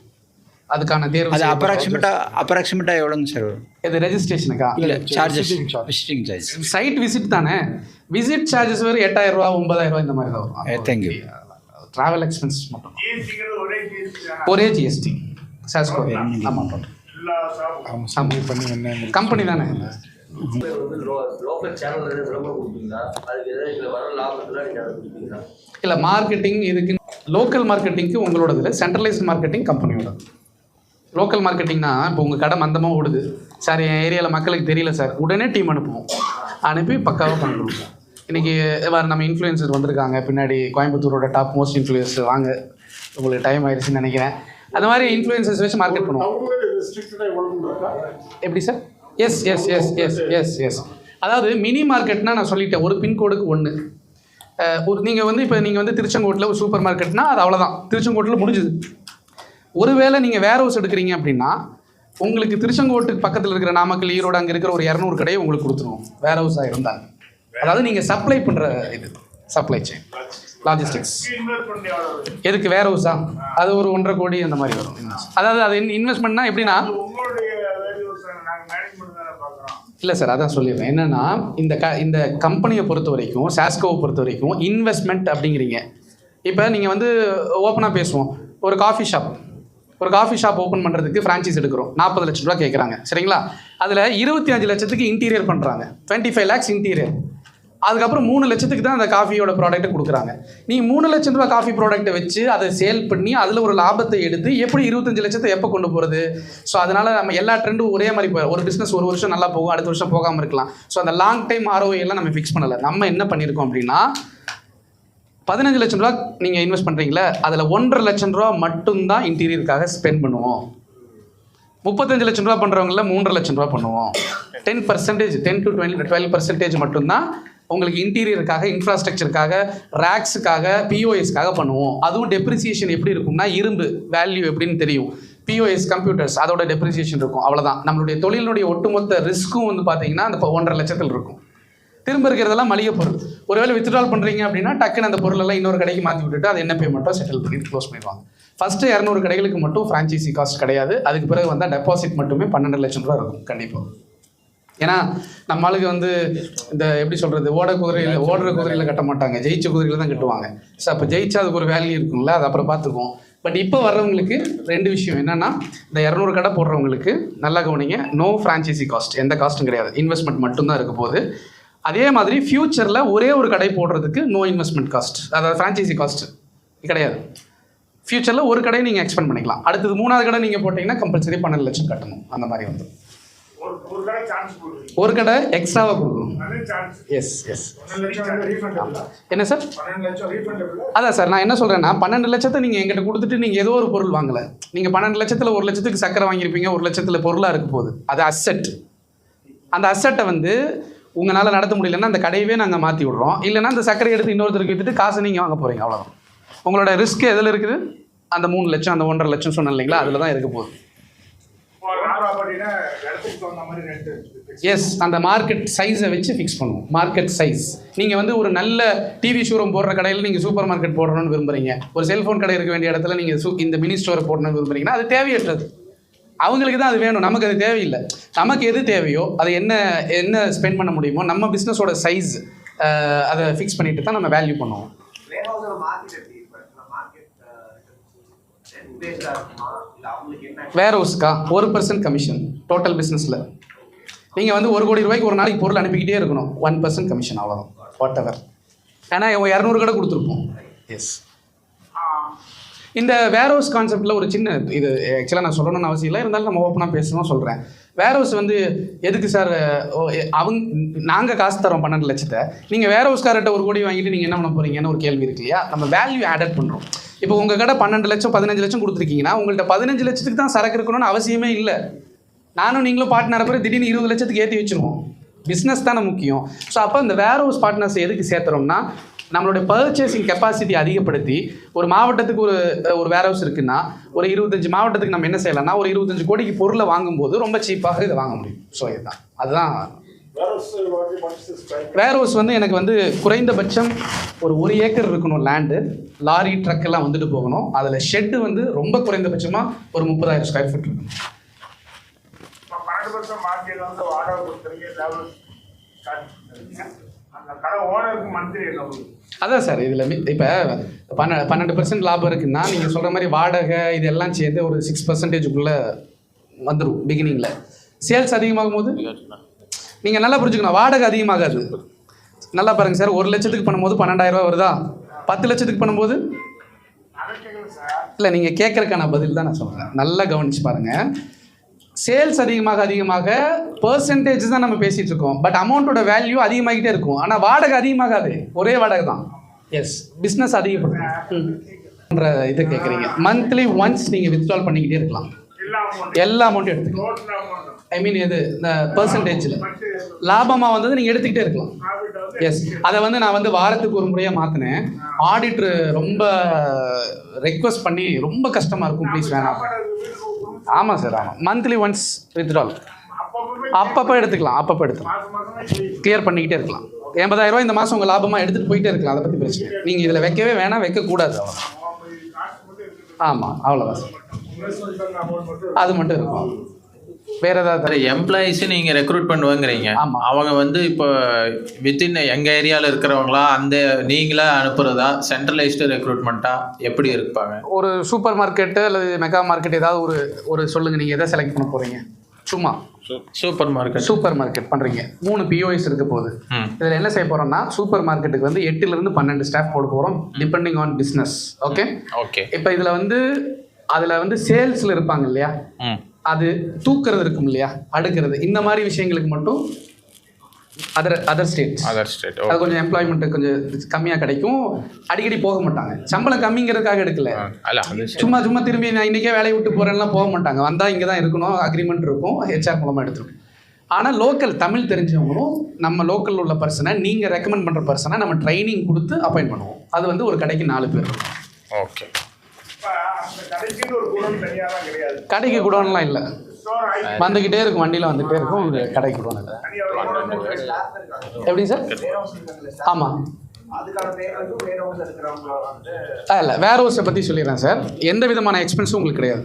அதுக்கான தேர்வு அது அப்ராக்சிமேட்டாக எவ்வளோங்க சார் வரும்? இது ரெஜிஸ்ட்ரேஷனுக்கா? இல்லை, charges, visiting charge. Side visit தானே, விசிட் சார்ஜஸ் வேறு 8000 ரூபா 9000 ரூபா இந்த மாதிரி தான் வரும். தேங்க்யூ. ட்ராவல் எக்ஸ்பென்சஸ் மட்டும் ஜிஎஸ்டிங்கிறது ஒரே ஜிஎஸ்டி தானா? ஒரே ஜிஎஸ்டி சாஸ்கோ. ஆமாம், எல்லா ஷாப்பும் கம்பெனி தானே. லோக்கல் சேனல் விளம்பரம் கொடுப்பீங்களா? அதுக்கு எதாவது வர லாபத்தில் நீங்கள் அதை கொடுப்பீங்களா? இல்லை, மார்க்கெட்டிங் இதுக்கு லோக்கல் மார்க்கெட்டிங்க்கு உங்களோடது இல்லை, சென்ட்ரலைஸ்டு மார்க்கெட்டிங் கம்பெனியோட. லோக்கல் மார்க்கெட்டிங்னா இப்போ உங்கள் கடை மந்தமாக ஓடுது சார், என் ஏரியாவில் மக்களுக்கு தெரியல சார், உடனே டீம் அனுப்புவோம், அனுப்பி பக்காவாக பண்ணி கொடுப்போம். இன்றைக்கி நம்ம இன்ஃப்ளூயன்சர் வந்திருக்காங்க பின்னாடி, கோயம்புத்தூரோட டாப் மோஸ்ட் இன்ஃப்ளூயன்சர். வாங்க, உங்களுக்கு டைம் ஆயிடுச்சுன்னு நினைக்கிறேன். அந்த மாதிரி இன்ஃப்ளூயன்சர்ஸ் வச்சு மார்க்கெட் பண்ணுவோம். எப்படி sir? Yes yes yes yes yes yes அதாவது மினி மார்க்கெட்னா நான் சொல்லிட்டேன், ஒரு பின்கோடுக்கு 1. நீங்கள் வந்து இப்போ நீங்கள் வந்து திருச்செங்கோட்டில் ஒரு சூப்பர் மார்க்கெட்னா அது அவ்வளோதான், திருச்செங்கோட்டில் முடிஞ்சுது. ஒருவேளை நீங்கள் வேர் ஹவுஸ் எடுக்கிறீங்க அப்படின்னா உங்களுக்கு திருச்செங்கோட்டுக்கு பக்கத்தில் இருக்கிற நாமக்கல், ஈரோடு அங்கே இருக்கிற ஒரு 200 கடையை உங்களுக்கு கொடுத்துருவோம் வேர் ஹவுஸாக இருந்தாங்க. அதாவது நீங்கள் சப்ளை பண்ணுற இது சப்ளை செயின் லாஜிஸ்டிக்ஸ். எதுக்கு வேர் ஹவுஸா? அது ஒரு 1.5 கோடி அந்த மாதிரி வரும். அதாவது அது இன்வெஸ்ட்மெண்ட்னா எப்படின்னா, இல்லை சார், அதான் சொல்லிடுறேன். என்னென்னா இந்த கம்பெனியை பொறுத்த வரைக்கும், சாஸ்கோவை பொறுத்த வரைக்கும் இன்வெஸ்ட்மெண்ட் அப்படிங்கிறீங்க. இப்போ நீங்கள் வந்து ஓப்பனாக பேசுவோம், ஒரு காஃபி ஷாப் ஓப்பன் பண்ணுறதுக்கு ஃப்ரான்ச்சைஸ் எடுக்கிறோம், 40 லட்சம் ரூபா கேட்குறாங்க, சரிங்களா? அதில் 25 லட்சத்துக்கு இன்டீரியர் பண்ணுறாங்க, 25 lakhs இன்டீரியர். அதுக்கப்புறம் 3 லட்சத்துக்கு தான் அந்த காஃபியோட ப்ராடக்ட்டை கொடுக்குறாங்க. நீ 3 லட்சம் ரூபா காஃபி ப்ராடக்ட்டை வச்சு அதை சேல் பண்ணி அதில் ஒரு லாபத்தை எடுத்து எப்படி 25 லட்சத்தை எப்போ கொண்டு போகிறது? ஸோ அதனால் நம்ம எல்லா ட்ரெண்டும் ஒரே மாதிரி போய் ஒரு பிஸ்னஸ் ஒரு வருஷம் நல்லா போகும், அடுத்த வருஷம் போகாமல் இருக்கலாம். ஸோ அந்த லாங் டைம் ROI எல்லாம் நம்ம ஃபிக்ஸ் பண்ணலை. நம்ம என்ன பண்ணியிருக்கோம் அப்படின்னா, 15 லட்சம் ரூபா நீங்கள் இன்வெஸ்ட் பண்ணுறீங்களே, அதில் 1.5 லட்சம் ரூபா மட்டும்தான் இன்டீரியருக்காக ஸ்பெண்ட் பண்ணுவோம். 35 லட்சம் ரூபா பண்ணுறவங்கள 3.5 லட்சம் ரூபா பண்ணுவோம். 10% 10 to 12% மட்டும்தான் உங்களுக்கு இன்டீரியருக்காக, இன்ஃப்ராஸ்ட்ரக்சருக்காக, ரேக்ஸுக்காக, POSக்காக பண்ணுவோம். அதுவும் டெப்ரிசியேஷன் எப்படி இருக்கும்னா, இரும்பு வேல்யூ எப்படின்னு தெரியும், POS கம்ப்யூட்டர்ஸ் அதோட டெப்ரிசியேஷன் இருக்கும், அவ்வளோதான். நம்மளுடைய தொழிலுடைய ஒட்டுமொத்த ரிஸ்க்கும் வந்து பார்த்தீங்கன்னா அந்த 1.5 லட்சத்தில் இருக்கும். திரும்ப இருக்கிறதெல்லாம் மளிகை பொருள். ஒருவேளை வித்ட்ரால் பண்ணுறீங்க அப்படின்னா டக்குன்னு அந்த பொருளெல்லாம் இன்னொரு கடைக்கு மாற்றி விட்டுட்டு அது என்ன பேமெண்ட்டோ செட்டில் பண்ணிட்டு க்ளோஸ் பண்ணிடுவாங்க. ஃபஸ்ட்டு 200 கடைகளுக்கு மட்டும் ஃப்ரான்ச்சைசி காஸ்ட் கிடையாது. அதுக்கு பிறகு வந்தால் டெபாசிட் மட்டுமே 12 லட்சம் ரூபா இருக்கும் கண்டிப்பாக. ஏன்னா நம்ம ஆளுக்கு வந்து இந்த எப்படி சொல்கிறது, ஓடுற குதிரையில் கட்ட மாட்டாங்க, ஜெயிச்ச குதிரையில் தான் கட்டுவாங்க. ஸோ அப்போ ஜெயிச்சா அதுக்கு ஒரு வேல்யூ இருக்கும்ல, அது அப்புறம் பார்த்துக்குவோம். பட் இப்போ வர்றவங்களுக்கு 2 விஷயம் என்னென்னா, இந்த 200 கடை போடுறவங்களுக்கு நல்லா கவனிங்க, நோ ஃப்ரான்ச்சைசி காஸ்ட், எந்த காஸ்ட்டும் கிடையாது, இன்வெஸ்ட்மெண்ட் மட்டும்தான் இருக்க போகுது. அதே மாதிரி ஃப்யூச்சரில் ஒரே ஒரு கடை போடுறதுக்கு நோ இன்வெஸ்ட்மெண்ட் காஸ்ட், அதாவது ஃப்ரான்ச்சைசி காஸ்ட் கிடையாது. ஃப்யூச்சரில் ஒரு கடையை நீங்கள் எக்ஸ்பெண்ட் பண்ணிக்கலாம். அடுத்தது 3ஆவது கடை நீங்கள் போட்டிங்கன்னா கம்பல்சரி 12 லட்சம் கட்டணும். அந்த மாதிரி வந்து ஒரு கடை எக்ஸ்ட்ராவாக கொடுக்கணும். எஸ் எஸ் என்ன சார்? அதான் சார் நான் என்ன சொல்கிறேன்னா, 12 லட்சத்தை நீங்கள் எங்கிட்ட கொடுத்துட்டு நீங்கள் ஏதோ ஒரு பொருள் வாங்கலை. நீங்கள் 12 லட்சத்தில் 1 லட்சத்துக்கு சக்கரை வாங்கியிருப்பீங்க, 1 லட்சத்தில் பொருளாக இருக்க போகுது. அது அசெட். அந்த அசெட்டை வந்து உங்களால் நடத்த முடியலன்னா அந்த கடையவே நாங்கள் மாற்றி விட்றோம். இல்லைன்னா அந்த சக்கரை எடுத்து இன்னொருத்தருக்கு விட்டுட்டு காசை நீங்கள் வாங்க போகிறீங்க, அவ்வளோதான். உங்களோட ரிஸ்க் எதில் இருக்குது? அந்த 3 லட்சம், அந்த 1.5 லட்சம் சொன்னேன் இல்லைங்களா, அதில் தான் இருக்க போகுது. எஸ், அந்த மார்க்கெட் சைஸை வச்சு ஃபிக்ஸ் பண்ணுவோம். மார்க்கெட் சைஸ் நீங்கள் வந்து ஒரு நல்ல டிவி ஷோரூம் போடுற கடையில் நீங்கள் சூப்பர் மார்க்கெட் போடணும்னு விரும்புகிறீங்க, ஒரு செல்ஃபோன் கடை இருக்க வேண்டிய இடத்துல நீங்கள் இந்த மினி ஸ்டோரை போடணும்னு விரும்புகிறீங்கன்னா அது தேவையற்றது. அவங்களுக்கு தான் அது வேணும், நமக்கு அது தேவையில்லை. நமக்கு எது தேவையோ அதை என்ன ஸ்பெண்ட் பண்ண முடியுமோ நம்ம பிஸ்னஸோட சைஸ் அதை ஃபிக்ஸ் பண்ணிட்டு தான் நம்ம வேல்யூ பண்ணுவோம். வேர் ஹவுஸ்க்கா 1% கமிஷன் டோட்டல் பிஸ்னஸில். நீங்கள் வந்து 1 கோடி ரூபாய்க்கு ஒரு நாளைக்கு பொருள் அனுப்பிக்கிட்டே இருக்கணும், 1% கமிஷன், அவ்வளோதான். What ever. ஏன்னா 200 கடை கொடுத்துருப்போம். எஸ், இந்த வேர் ஹவுஸ் கான்செப்டில் ஒரு சின்ன இது ஆக்சுவலாக நான் சொல்லணும்னு அவசியம் இல்லை, இருந்தாலும் நம்ம ஓப்பனாக பேசணும் சொல்கிறேன். வேர் ஹவுஸ் வந்து எதுக்கு சார், நாங்கள் காசு தரோம் 12 லட்சத்தை, நீங்கள் வேர் ஹவுஸ்கார்ட்ட 1 கோடி வாங்கிட்டு நீங்கள் என்ன பண்ண போகிறீங்கன்னு ஒரு கேள்வி இருக்கு இல்லையா? நம்ம வேல்யூ ஆடட் பண்ணுறோம். இப்போ உங்கள் கடை 12 லட்சம் 15 லட்சம் கொடுத்துருக்கீங்கன்னா உங்கள்கிட்ட 15 லட்சத்துக்கு தான் சரக்கு இருக்கணும்னு அவசியமே இல்லை. நானும் நீங்களும் பார்ட்னர் அப்புறம் திடீர்னு 20 லட்சத்துக்கு ஏற்றி வச்சுருவோம். பிஸ்னஸ் தானே முக்கியம். ஸோ அப்போ இந்த வேர் ஹவுஸ் பார்ட்னர்ஸ் எதுக்கு சேர்த்துறோம்னா, நம்மளுடைய பர்ச்சேசிங் கெப்பாசிட்டி அதிகப்படுத்தி, ஒரு மாவட்டத்துக்கு ஒரு வேர் ஹவுஸ் இருக்குன்னா ஒரு 25 மாவட்டத்துக்கு நம்ம என்ன செய்யலாம்னா ஒரு 25 கோடிக்கு பொருளை வாங்கும்போது ரொம்ப சீப்பாக இதை வாங்க முடியும். ஸோ இதுதான், அதுதான் வேர் ஹவுஸ் வந்து எனக்கு வந்து குறைந்தபட்சம் ஒரு 1 ஏக்கர் இருக்கணும் லேண்டு, லாரி ட்ரக் எல்லாம் வந்துட்டு போகணும். அதில் ஷெட்டு வந்து ரொம்ப குறைந்தபட்சமாக ஒரு 30,000 ஸ்கொயர் ஃபீட் இருக்கணும். 12% மார்க்கெட்ல வந்து வாடகை கொடுத்துருக்கீங்க, அந்த கடை ஓனருக்கு மந்த்லி என்ன? அதான் சார், இதில் இப்போ 12% லாபம் இருக்குன்னா நீங்கள் சொல்கிற மாதிரி வாடகை இதெல்லாம் சேர்ந்து ஒரு 6%க்குள்ளே வந்துடும் பிகினிங்கில். சேல்ஸ் அதிகமாகும் போது நீங்கள் நல்லா புரிஞ்சுக்கணும், வாடகை அதிகமாகாது. நல்லா பாருங்கள் சார், 1 லட்சத்துக்கு பண்ணும்போது 12,000 வருதா, 10 லட்சத்துக்கு பண்ணும்போது இல்லை. நீங்கள் கேட்குறக்கான பதில் தான் நான் சொல்கிறேன், நல்லா கவனிச்சு பாருங்கள். சேல்ஸ் அதிகமாக பெர்சன்டேஜ் தான் நம்ம பேசிகிட்டு இருக்கோம், பட் அமௌண்ட்டோட வேல்யூ அதிகமாகிட்டே இருக்கும். ஆனால் வாடகை அதிகமாகாது, ஒரே வாடகை தான். எஸ், பிஸ்னஸ் அதிகப்படுற இதை கேட்குறீங்க. மந்த்லி ஒன்ஸ் நீங்கள் வித்ட்ரால் பண்ணிக்கிட்டே இருக்கலாம், எல்லா அமௌண்ட்டும் எடுத்துக்கலாம். ஐ மீன் எது இந்த பெர்சன்டேஜில் லாபமாக வந்தது நீங்கள் எடுத்துக்கிட்டே இருக்கலாம். எஸ், அதை வந்து நான் வந்து வாரத்துக்கு ஒரு முறையாக மாற்றினேன். ஆடிட்ரு ரொம்ப ரெக்வஸ்ட் பண்ணி ரொம்ப கஷ்டமாக இருக்கும், ப்ளீஸ் வேணாம். ஆமாம் சார், ஆமாம். மந்த்லி ஒன்ஸ் வித்ட்ரால் அப்பப்போ எடுத்துக்கலாம், கிளியர் பண்ணிக்கிட்டே இருக்கலாம். 80,000 இந்த மாதம் உங்கள் லாபமாக எடுத்துகிட்டு போயிட்டே இருக்கலாம், அதை பற்றி பிரச்சனை. நீங்கள் இதில் வைக்கவே வேணாம், வைக்கக்கூடாது, அவ்வளோ. ஆமாம், அவ்வளோதான் சார், அது மட்டும் இருக்கும். வேற ஏதாவது எம்ப்ளாயிஸு நீங்கள் ரெக்ரூட் பண்ணுவாங்கிறீங்க. ஆமாம். அவங்க வந்து இப்போ வித்தின் எங்கள் ஏரியாவில் இருக்கிறவங்களா அந்த நீங்களா அனுப்புகிறதா, சென்ட்ரலைஸ்டு ரெக்ரூட்மெண்ட்டா எப்படி இருப்பாங்க? ஒரு சூப்பர் மார்க்கெட்டு அல்லது மெகா மார்க்கெட் ஏதாவது ஒரு சொல்லுங்கள், நீங்கள் எதை செலக்ட் பண்ண போகிறீங்க? சும்மா சூப்பர் மார்க்கெட் பண்ணுறீங்க. 3 POS இருக்க போகுது. இதில் என்ன செய்ய போகிறோம்னா, சூப்பர் மார்க்கெட்டுக்கு வந்து 8லேருந்து 12 ஸ்டாஃப் போட போகிறோம், டிபெண்டிங் ஆன் பிஸ்னஸ். ஓகே. இப்போ இதில் வந்து சேல்ஸில் இருப்பாங்க இல்லையா, அது தூக்குறது இருக்கும் இல்லையா, அடுக்கிறது, இந்த மாதிரி விஷயங்களுக்கு மட்டும் அதர் ஸ்டேட் அது கொஞ்சம் எம்ப்ளாய்மெண்ட் கொஞ்சம் கம்மியாக கிடைக்கும். அடிக்கடி போக மாட்டாங்க, சம்பளம் கம்மிங்கிறதுக்காக எடுக்கல, சும்மா திரும்பி நான் இன்றைக்கே வேலையை விட்டு போகிறேன்லாம் போக மாட்டாங்க. வந்தால் இங்கே தான் இருக்கணும், அக்ரிமெண்ட் இருக்கும், HR மூலமாக எடுத்துருக்கோம். ஆனால் லோக்கல் தமிழ் தெரிஞ்சவங்களும் நம்ம லோக்கலில் உள்ள பர்சனை, நீங்கள் ரெக்கமெண்ட் பண்ணுற பர்சனை நம்ம ட்ரைனிங் கொடுத்து அப்பாயிண்ட் பண்ணுவோம். அது வந்து ஒரு கடைக்கு 4 பேர். ஓகே. கடைக்கு குடோன்லாம் இல்லை, வந்துக்கிட்டே இருக்கும், வண்டியில் வந்துகிட்டே இருக்கும். கடைக்கு குடோன் இல்லை. எப்படி சார்? ஆமாம், இல்லை, வேர் ஹவுஸை பற்றி சொல்லிடுறேன் சார். எந்த விதமான எக்ஸ்பென்ஸும் உங்களுக்கு கிடையாது.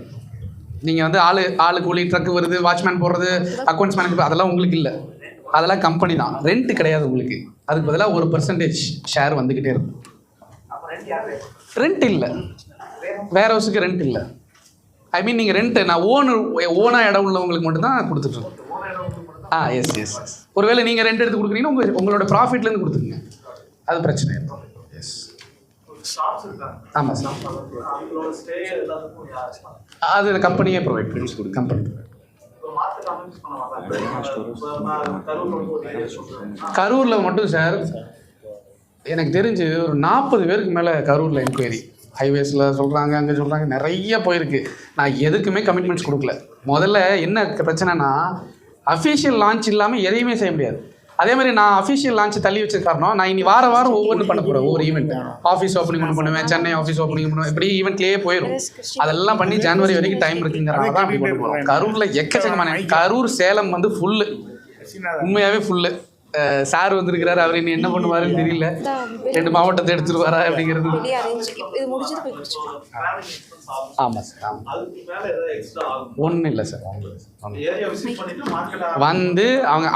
நீங்கள் வந்து ஆளு கூலி, ட்ரக்கு வருது, வாட்ச்மேன் போடுறது, அக்கௌண்ட்ஸ் மேனேஜ், அதெல்லாம் உங்களுக்கு இல்லை. அதெல்லாம் கம்பெனி தான், ரெண்ட் கிடையாது உங்களுக்கு. அதுக்கு பதிலாக 1% ஷேர் வந்துக்கிட்டே இருக்கும். ரெண்ட் இல்லை, வேர் ஹவுஸுக்கு ரெண்ட் இல்லை. ஐ மீன் நீங்கள் ரெண்ட்டு நான் ஓனாக இடம் உள்ளவங்களுக்கு மட்டும்தான் கொடுத்துட்ருக்கோம். எஸ். ஒருவேளை நீங்கள் ரெண்ட் எடுத்து கொடுக்குறீங்கன்னா உங்களோட ப்ராஃபிட்லேருந்து கொடுத்துருங்க, அது பிரச்சனை இல்லை. எஸ், ஆமாம் சார், அது கம்பெனியே ப்ரொவைட் பண்ணி கம்பெனி. கரூரில் மட்டும் சார் எனக்கு தெரிஞ்சு ஒரு 40 பேருக்கு மேலே கரூரில் என்கொயரி. ஹைவேஸில் சொல்கிறாங்க, அங்கே சொல்கிறாங்க, நிறைய போயிருக்கு. நான் எதுக்குமே கமிட்மெண்ட்ஸ் கொடுக்கல. முதல்ல என்ன பிரச்சனைனா, அஃபிஷியல் லான்ச் இல்லாமல் எதையுமே செய்ய முடியாது. அதே மாதிரி நான் அஃபிஷியல் லான்ச் தள்ளி வச்ச காரணம், நான் இனி வாரம் ஒவ்வொன்று பண்ண போகிறேன். ஒவ்வொரு ஈவெண்ட், ஆஃபீஸ் ஓப்பனிங் ஒன்று பண்ணுவேன், சென்னை ஆஃபீஸ் ஓப்பனிங் பண்ணுவேன், இப்படி ஈவெண்ட்லேயே போயிடும். அதெல்லாம் பண்ணி ஜனவரி வரைக்கும் டைம் இருக்குங்கிறனால தான் அப்படி கொண்டு போகிறோம். கரூரில் எக்கச்சக்கமான, கரூர் சேலம் வந்து ஃபுல்லு, உண்மையாகவே ஃபுல்லு. சார் வந்திருக்கிறாரு, அவர் இனி என்ன பண்ணுவாருன்னு தெரியல. 2 மாவட்டத்தை எடுத்துருவாரா அப்படிங்கிறது. ஆமாம் சார், ஆமாம், ஒன்றும் இல்லை சார். வந்து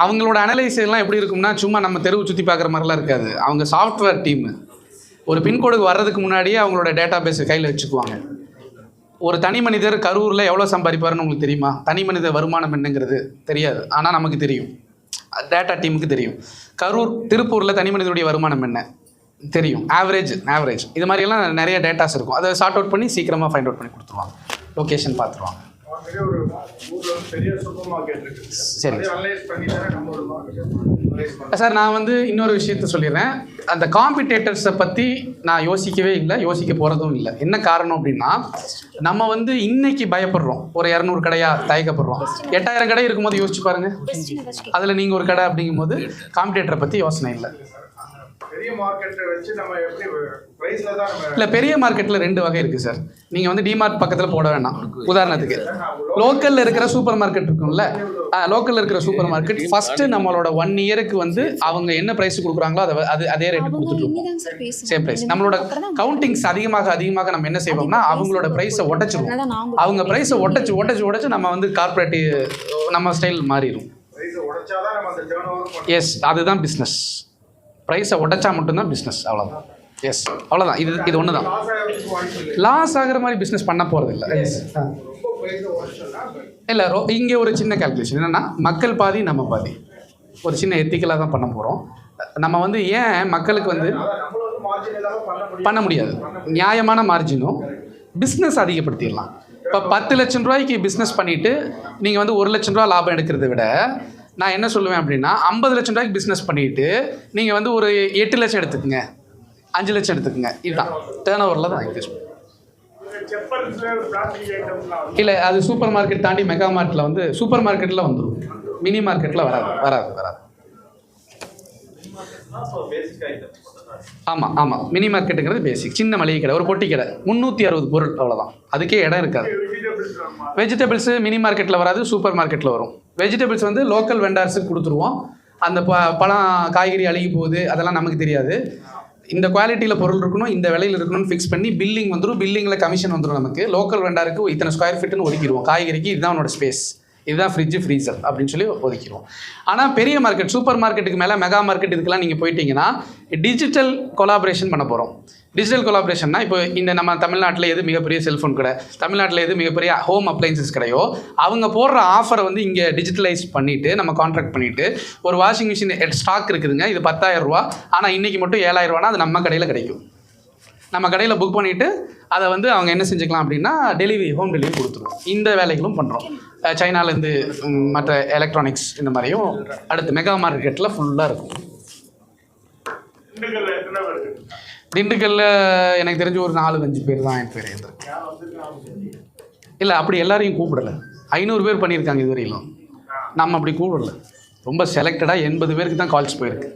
அவங்களோட அனலைஸ் எல்லாம் எப்படி இருக்கும்னா, சும்மா நம்ம தெருவு சுற்றி பார்க்குற மாதிரிலாம் இருக்காது. அவங்க சாஃப்ட்வேர் டீமு ஒரு பின்கோடுக்கு வர்றதுக்கு முன்னாடியே அவங்களோட டேட்டா பேஸை கையில் வச்சுக்குவாங்க. ஒரு தனி மனிதர் கரூரில் எவ்வளோ சம்பாதிப்பாருன்னு உங்களுக்கு தெரியுமா? தனி மனித வருமானம் என்னங்கிறது தெரியாது, ஆனால் நமக்கு தெரியும், டேட்டா டீமுக்கு தெரியும். திருப்பூரில் தனி மனிதனுடைய வருமானம் என்ன தெரியும், ஆவரேஜ் இது மாதிரியெல்லாம் நிறைய டேட்டாஸ் இருக்கும். அதை சார்ட் அவுட் பண்ணி சீக்கிரமாக ஃபைண்ட் அவுட் பண்ணி கொடுத்துருவாங்க, லொக்கேஷன் பார்த்துருவாங்க. சரி சார், நான் வந்து இன்னொரு விஷயத்த சொல்லிடுறேன். அந்த காம்படிட்டர்ஸை பற்றி நான் யோசிக்கவே இல்லை, யோசிக்க போகிறதும் இல்லை. என்ன காரணம் அப்படின்னா, நம்ம வந்து இன்னைக்கு பயப்படுறோம், ஒரு 200 கடையாக தயக்கப்படுறோம். 8000 கடை இருக்கும்போது யோசிச்சு பாருங்கள், அதில் நீங்கள் ஒரு கடை அப்படிங்கும்போது காம்படிட்டரை பற்றி யோசனை இல்லை. பெரிய மார்க்கெட்டை வச்சு நம்ம எப்படி பிரைஸ்ல தான் நம்ம இல்லை, பெரிய மார்க்கெட்டில் 2 வகை இருக்குது சார். நீங்கள் வந்து டிமார்ட் பக்கத்தில் போட வேண்டாம். உதாரணத்துக்கு லோக்கலில் இருக்கிற சூப்பர் மார்க்கெட் இருக்கும்ல, லோக்கலில் இருக்கிற சூப்பர் மார்க்கெட் ஃபஸ்ட்டு நம்மளோட 1 இயருக்கு வந்து அவங்க என்ன ப்ரைஸ் கொடுக்குறாங்களோ அதே ரேட்டு கொடுத்துட்ருக்கோம். Same price. நம்மளோட கவுண்டிங்ஸ் அதிகமாக நம்ம என்ன செய்வோம்னா அவங்களோட ப்ரைஸை உடச்சிருவோம். அவங்க ப்ரைஸை உடச்சு நம்ம வந்து கார்பரேட்டிவ் நம்ம ஸ்டைல் மாறிடும். பிரைஸை உடைச்சாதான் நம்ம அந்த டர்ன் ஓவர் எஸ், அதுதான் பிஸ்னஸ். ப்ரைஸை உடைச்சா மட்டும்தான் பிஸ்னஸ். அவ்வளோதான். எஸ், அவ்வளோதான். இது ஒன்று தான். லாஸ் ஆகிற மாதிரி பிஸ்னஸ் பண்ண போகிறது இல்லை. எஸ். ரொம்ப பிரைஸை உடைச்சோம்னா இல்லை, இங்கே ஒரு சின்ன கால்குலேஷன் என்னென்னா, மக்கள் பாதி நம்ம பாதி, ஒரு சின்ன எத்திக்கலாக தான் பண்ண போகிறோம். நம்ம வந்து ஏன் மக்களுக்கு வந்து நம்மள வந்து மார்ஜின் இல்லாம பண்ண முடியாது. நியாயமான மார்ஜினும் பிஸ்னஸ் அதிகப்படுத்திடலாம். இப்போ 10 லட்சம் ரூபாய்க்கு பிஸ்னஸ் பண்ணிவிட்டு நீங்கள் வந்து 1 லட்சம் ரூபா லாபம் எடுக்கிறத விட நான் என்ன சொல்லுவேன் அப்படின்னா 50 லட்சம் ரூபாய்க்கு பிஸ்னஸ் பண்ணிவிட்டு நீங்கள் வந்து ஒரு 8 லட்சம் எடுத்துக்கங்க, 5 லட்சம் எடுத்துக்கங்க. இதுதான் டேர்ன் ஓவரில் தான் இன்க்ரீஸ். செப்பல்ஸ்ல பிளாஸ்டிக் ஐட்டம்ஸ்லாம் இல்லை, அது சூப்பர் மார்க்கெட் தாண்டி மெகா மார்ட்டில் வந்து சூப்பர் மார்க்கெட்டில் வந்துடும். மினி மார்க்கெட்டில் வராது. பேசிக் ஐட்டம்ஸ் ஆமாம். மினி மார்க்கெட்டுங்கிறது பேசிக். சின்ன மளிகை கடை, ஒரு பொட்டி கடை, 360 பொருள், அவ்வளோதான். அதுக்கே இடம் இருக்காது. வெஜிடபிள்ஸு மினி மார்க்கெட்டில் வராது, சூப்பர் மார்க்கெட்டில் வரும். வெஜிடபிள்ஸ் வந்து லோக்கல் வெண்டார்ஸுக்கு கொடுத்துருவோம். அந்த பழம் காய்கறி அழுகி போகுது அதெல்லாம் நமக்கு தெரியாது. இந்த குவாலிட்டியில் பொருள் இருக்கணும், இந்த விலையில் இருக்கணும்னு ஃபிக்ஸ் பண்ணி பில்லிங் வந்துடும். பில்லிங்கில் கமிஷன் வந்துடும். நமக்கு லோக்கல் வெண்டாருக்கு இத்தனை ஸ்கொயர் ஃபீட்டுன்னு ஒதுக்கிடுவோம். காய்கறிக்கு இதுதான் அவனோட ஸ்பேஸ், இதுதான் ஃப்ரிட்ஜு ஃப்ரீசர் அப்படின்னு சொல்லி ஒதுக்கிடுவோம். ஆனால் பெரிய மார்க்கெட், சூப்பர் மார்க்கெட்டுக்கு மேலே மெகா மார்க்கெட் இதுக்கெல்லாம் நீங்கள் போயிட்டீங்கன்னா டிஜிட்டல் கொலாபரேஷன் பண்ண போகிறோம். டிஜிட்டல் கொலாபரேஷன்னா இப்போ இந்த நம்ம தமிழ்நாட்டில் எது மிகப்பெரிய செல்ஃபோன் கடை, தமிழ்நாட்டில் எது மிகப்பெரிய ஹோம் அப்ளைன்சஸ் கடையோ அவங்க போடுற ஆஃபரை வந்து இங்கே டிஜிட்டலைஸ் பண்ணிவிட்டு நம்ம கான்ட்ராக்ட் பண்ணிவிட்டு ஒரு வாஷிங் மிஷின் ஸ்டாக் இருக்குதுங்க, இது 10,000 ரூபா, ஆனால் இன்றைக்கி மட்டும் 7,000 ரூபானா அது நம்ம கடையில் கிடைக்கும். நம்ம கடையில் புக் பண்ணிவிட்டு அதை வந்து அவங்க என்ன செஞ்சுக்கலாம் அப்படின்னா ஹோம் டெலிவரி கொடுத்துருவோம். இந்த வேலைகளும் பண்ணுறோம். சைனாலேருந்து மற்ற எலக்ட்ரானிக்ஸ் இந்த மாதிரியும் அடுத்து மெகா மார்க்கெட்டில் ஃபுல்லாக இருக்கும். திண்டுக்கல்லில் எனக்கு தெரிஞ்சு ஒரு 4-5 பேர் தான் என் பேர் இருந்திருக்கு. இல்லை, அப்படி எல்லாரையும் கூப்பிடலை. 500 பேர் பண்ணியிருக்காங்க இதுவரையிலும். நம்ம அப்படி கூப்பிடல. ரொம்ப செலக்டடாக 80 பேருக்கு தான் கால்ஸ் போயிருக்கு.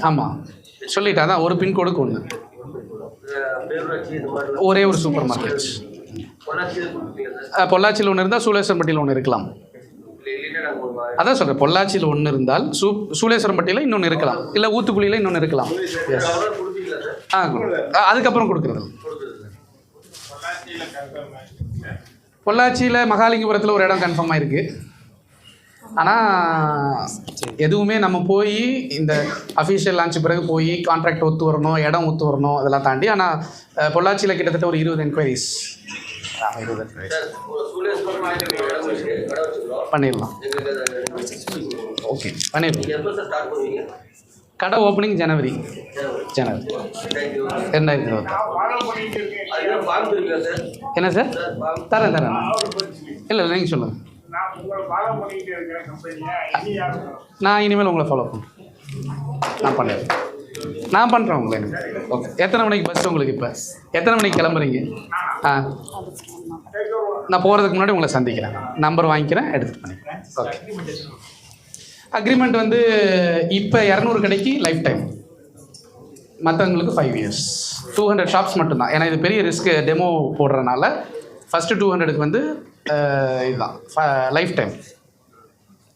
ஆமாம், சொல்லிட்டேன். அதான் ஒரு பின்கோடுக்கு ஒன்று, ஒரே ஒரு சூப்பர் மார்க்கெட். பொள்ளாச்சியில் ஒன்று இருந்தால் சூளேஸ்வரம்பட்டியில் ஒன்று இருக்கலாம். அதான் சொல்கிறேன், பொள்ளாச்சியில் ஒன்று இருந்தால் சூளேஸ்வரம்பட்டியில் இன்னொன்று இருக்கலாம், இல்லை ஊத்துக்குழியில் இன்னொன்று இருக்கலாம். அதுக்கப்புறம் கொடுக்குறது. பொள்ளாச்சியில் மகாலிங்கபுரத்தில் ஒரு இடம் கன்ஃபார்ம் ஆகிருக்கு. ஆனால் எதுவுமே நம்ம போய் இந்த அஃபீஷியல் லான்ச் பிறகு போய் கான்ட்ராக்ட் ஒத்து வரணும், இடம் ஒத்து வரணும், அதெல்லாம் தாண்டி. ஆனால் பொள்ளாச்சியில் கிட்டத்தட்ட ஒரு 20 என்கொயரிஸ். 20 என்கொயரிஸ் பண்ணிடலாம். ஓகே, பண்ணிடலாம். கடை ஓப்பனிங் ஜனவரி 2020. என்ன சார்? தரேன். இல்லை, நீங்கள் சொல்லுங்கள். நான் இனிமேல் உங்களை ஃபாலோ பண்ணுறேன். நான் பண்ணுறேன் உங்களை. ஓகே, எத்தனை மணிக்கு பஸ் உங்களுக்கு? இப்போ எத்தனை மணிக்கு கிளம்புறீங்க? நான் போகிறதுக்கு முன்னாடி உங்களை சந்திக்கிறேன். நம்பர் வாங்கிக்கிறேன், எடுத்துகிட்டு பண்ணிக்கிறேன். ஓகே. அக்ரிமெண்ட் வந்து இப்போ 200 கடைக்கு லைஃப் டைம், மற்றவங்களுக்கு 5 இயர்ஸ். 200 ஷாப்ஸ் மட்டும்தான். ஏன்னா இது பெரிய ரிஸ்க்கு டெமோ போடுறதுனால ஃபஸ்ட்டு 200க்கு வந்து இதுதான் லைஃப் டைம்.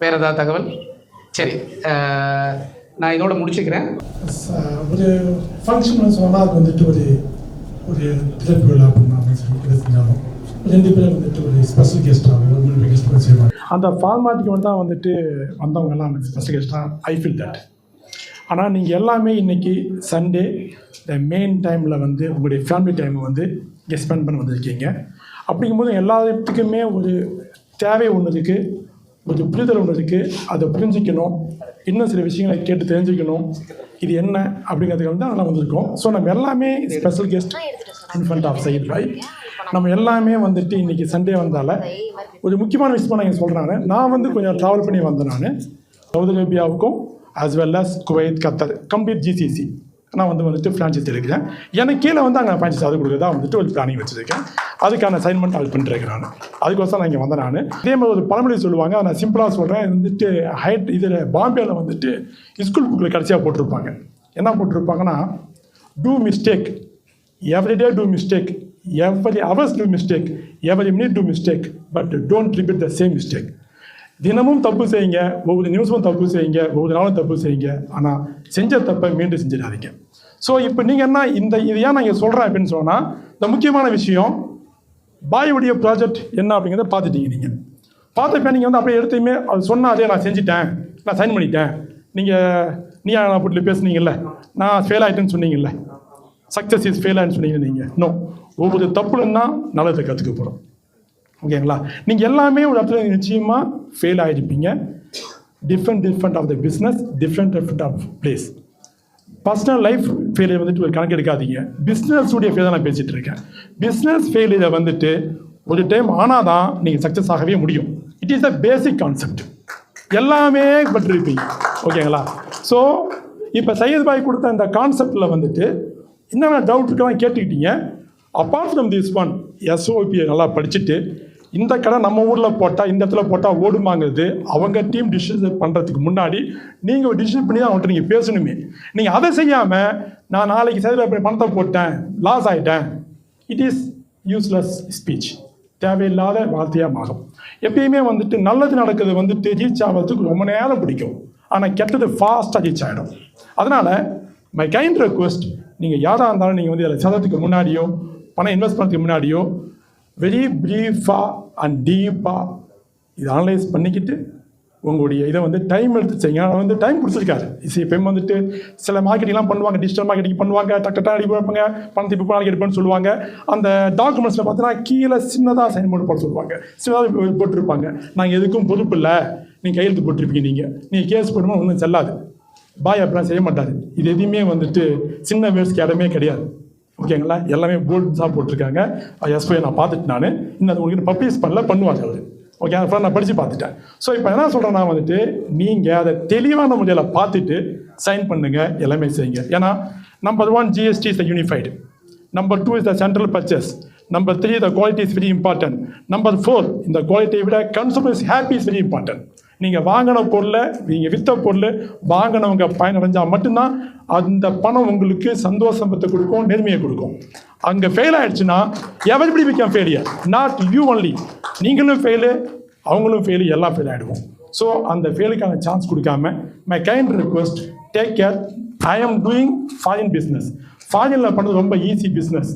வேறு ஏதாவது தகவல்? சரி, நான் இதோட முடிச்சுக்கிறேன். ஒரு ஃபங்க்ஷன் சொன்னால் அது வந்துட்டு ஒரு திறப்பு விழா அப்படின்னு செஞ்சாலும் 2 பேர் வந்துட்டு ஒரு ஸ்பெஷல் கெஸ்ட்டாக ஒரு கெஸ்ட் செய்வாங்க. அந்த ஃபார்மாலிட்டிக்கு வந்து தான் வந்துட்டு வந்தவங்கெல்லாம் ஸ்பெஷல் கெஸ்ட்டாக ஐ ஃபீல் தட். ஆனால் நீங்கள் எல்லாமே இன்றைக்கி சண்டே இந்த மெயின் டைமில் வந்து உங்களுடைய ஃபேமிலி டைமை வந்து இங்கே ஸ்பெண்ட் பண்ண வந்திருக்கீங்க. அப்படிங்கும்போது எல்லாத்துக்குமே ஒரு தேவை ஒன்று இருக்குது, ஒரு புரிதல் ஒன்று இருக்குது. அதை புரிஞ்சிக்கணும், இன்னும் சில விஷயங்களை கேட்டு தெரிஞ்சுக்கணும், இது என்ன அப்படிங்கிறதுக்கு வந்து அதெல்லாம் வந்திருக்கோம். ஸோ நம்ம எல்லாமே special guest in front of side right. நம்ம எல்லாமே வந்துட்டு இன்றைக்கி சண்டே வந்தால ஒரு முக்கியமான விஷயமா நான் சொல்கிறாங்க. நான் வந்து கொஞ்சம் ட்ராவல் பண்ணி வந்தேன். நான் சவுதி அரேபியாவுக்கும் as well as Kuwait, Qatar, complete GCC நான் வந்துட்டு ஃப்ரான்ச்சைஸ் எடுக்கிறேன். எனக்கு கீழே வந்து அங்கே ஃப்ரான்ச்சைஸ் அது கொடுக்குறதா வந்துட்டு ஒரு பிளானிங் வச்சுருக்கேன். அதுக்கான அசைன்மெண்ட் அது பண்ணிட்டுருக்கேன் நான். அதுக்கோசம் நான் இங்கே வந்தேன் நான். இதே மாதிரி ஒரு பழமொழி சொல்லுவாங்க, நான் சிம்பிளாக சொல்கிறேன். வந்துட்டு இதில் பாம்பேயில் வந்துட்டு ஸ்கூல் புக்கில் கடைசியாக போட்டிருப்பாங்க. என்ன போட்டிருப்பாங்கன்னா, do mistake every day, do mistake every hours, do mistake every minute, do mistake but don't repeat the same mistake. தினமும் தப்பு செய்யுங்க, ஒவ்வொரு நிமிஷமும் தப்பு செய்யுங்க, ஒவ்வொரு நாளும் தப்பு செய்யுங்க, ஆனால் செஞ்ச தப்பை மீண்டும் செஞ்சிடாதீங்க. ஸோ இப்போ நீங்கள் என்ன இது ஏன் நான் இங்கே சொல்கிறேன் அப்படின்னு சொன்னால், இந்த முக்கியமான விஷயம் பாயுடைய ப்ராஜெக்ட் என்ன அப்படிங்கிறத பார்த்துட்டீங்க. நீங்கள் பார்த்தப்ப நீங்கள் வந்து அப்படியே எடுத்தையுமே அது சொன்னால் அதே நான் செஞ்சுட்டேன், நான் சைன் பண்ணிட்டேன். நீ நான் போட்டில் பேசுனீங்கல்ல, நான் ஃபெயில் ஆகிட்டேன்னு சொன்னீங்கல்ல, சக்ஸஸ் இஸ் ஃபெயில் ஆகின்னு சொன்னீங்க. நீங்கள் நோ, ஒவ்வொரு தப்புலன்னா நல்லதை கற்றுக்க போகிறோம். ஓகேங்களா? நீங்கள் எல்லாமே ஒரு இடத்துல நிச்சயமாக ஃபெயில் ஆகிருப்பீங்க. Different of the business, different of place. Personal life failure வந்துட்டு ஒரு கணக்கு எடுக்காதீங்க. பிஸ்னஸுடைய ஃபெயிலியர் நான் பேசிகிட்டு இருக்கேன். பிஸ்னஸ் ஃபெயிலியரை வந்துட்டு ஒரு டைம் ஆனால் தான் நீங்கள் சக்ஸஸ் ஆகவே முடியும். It is the basic concept. எல்லாமே பட்டிருப்பீங்க. ஓகேங்களா? ஸோ இப்போ சையத் பாய் கொடுத்த இந்த கான்செப்டில் வந்துட்டு என்னென்ன டவுட் இருக்கலாம் கேட்டுக்கிட்டீங்க. அப்பார்ட் ஃப்ரம் திஸ் ஒன், எஸ்ஓபியை நல்லா படிச்சுட்டு இந்த கடை நம்ம ஊரில் போட்டால், இந்த இடத்துல போட்டால் ஓடுமாங்கிறது அவங்க டீம் டிசிஷன் பண்ணுறதுக்கு முன்னாடி நீங்கள் ஒரு டிசிஷன் பண்ணி தான் அவங்கள்ட்ட நீங்கள் பேசணுமே. நீங்கள் அதை செய்யாமல் நான் நாளைக்கு சைடில் பணத்தை போட்டேன், லாஸ் ஆகிட்டேன், இட் இஸ் யூஸ்லெஸ் ஸ்பீச். தேவையில்லாத வார்த்தையாக மாறும். எப்பயுமே வந்துட்டு நல்லது நடக்கிறது வந்துட்டு ரீச் ஆகிறதுக்கு ரொம்ப நேரம் பிடிக்கும், ஆனால் கெட்டது ஃபாஸ்ட்டாக ரீச் ஆகிடும். அதனால் மை கைண்ட் ரெக்வெஸ்ட், நீங்கள் யாராக இருந்தாலும் நீங்கள் வந்து அதில் சதத்துக்கு முன்னாடியோ பணம் இன்வெஸ்ட் பண்ணுறதுக்கு முன்னாடியோ வெரி ப்ரீஃபாக அண்ட் டீப்பாக இதை அனலைஸ் பண்ணிக்கிட்டு உங்களுடைய இதை வந்து டைம் எடுத்து செய்யுங்க. நான் வந்து டைம் கொடுத்துருக்காரு. இப்போ வந்துட்டு சில மார்க்கெட்டிங்லாம் பண்ணுவாங்க, டிஜிட்டல் மார்க்கெட்டிங் பண்ணுவாங்க, டக்கு அடி வைப்பாங்க, பணத்தை இப்போ நாளைக்கு எடுப்பேன்னு சொல்லுவாங்க. அந்த டாக்குமெண்ட்ஸில் பார்த்தீங்கன்னா கீழே சின்னதாக சைன் போட்டு போட சொல்லுவாங்க, சின்னதாக போட்டிருப்பாங்க. நாங்கள் எதுக்கும் பொறுப்பு இல்லை, நீங்கள் கையெழுத்து போட்டிருப்பீங்க, நீங்கள் கேஸ் போடணும் ஒன்றும் செல்லாது. பாய் அப்படிலாம் செய்ய மாட்டார். இது எதுவுமே வந்துட்டு சின்ன வேர்ஸ்க்கு இடமே கிடையாது. ஓகேங்களா? எல்லாமே போல்ட்ஸாக போட்டிருக்காங்க. எஸ்போயை நான் பார்த்துட்டு நான் இன்னும் அது உங்களுக்கு பப்ளிஷ் பண்ணுவாங்க அவர். ஓகே, அதை நான் படித்து பார்த்துட்டேன். ஸோ இப்போ என்ன சொல்கிறேன்னா வந்துட்டு நீங்கள் அதை தெளிவான முறையில் பார்த்துட்டு சைன் பண்ணுங்கள், எல்லாமே செய்யுங்க. ஏன்னா number 1 GST is the unified, number 2 is the central purchase, number 3 the quality is very important, number 4 இந்த குவாலிட்டியை விட consumer is happy is very important. நீங்கள் வாங்கின பொருளை, நீங்கள் விற்ற பொருள் வாங்கினவங்க பயனடைஞ்சால் மட்டும்தான் அந்த பணம் உங்களுக்கு சந்தோஷத்தை கொடுக்கும், நேர்மையை கொடுக்கும். அங்கே ஃபெயில் ஆகிடுச்சுன்னா everybody become failure, not you only. நீங்களும் ஃபெயிலு, அவங்களும் ஃபெயிலு, எல்லாம் ஃபெயில் ஆகிடுவோம். ஸோ அந்த ஃபெயிலுக்கான சான்ஸ் கொடுக்காம my kind request, take care. I am doing foreign business. ஃபாரினில் பண்ணுறது ரொம்ப ஈஸி பிஸ்னஸ்.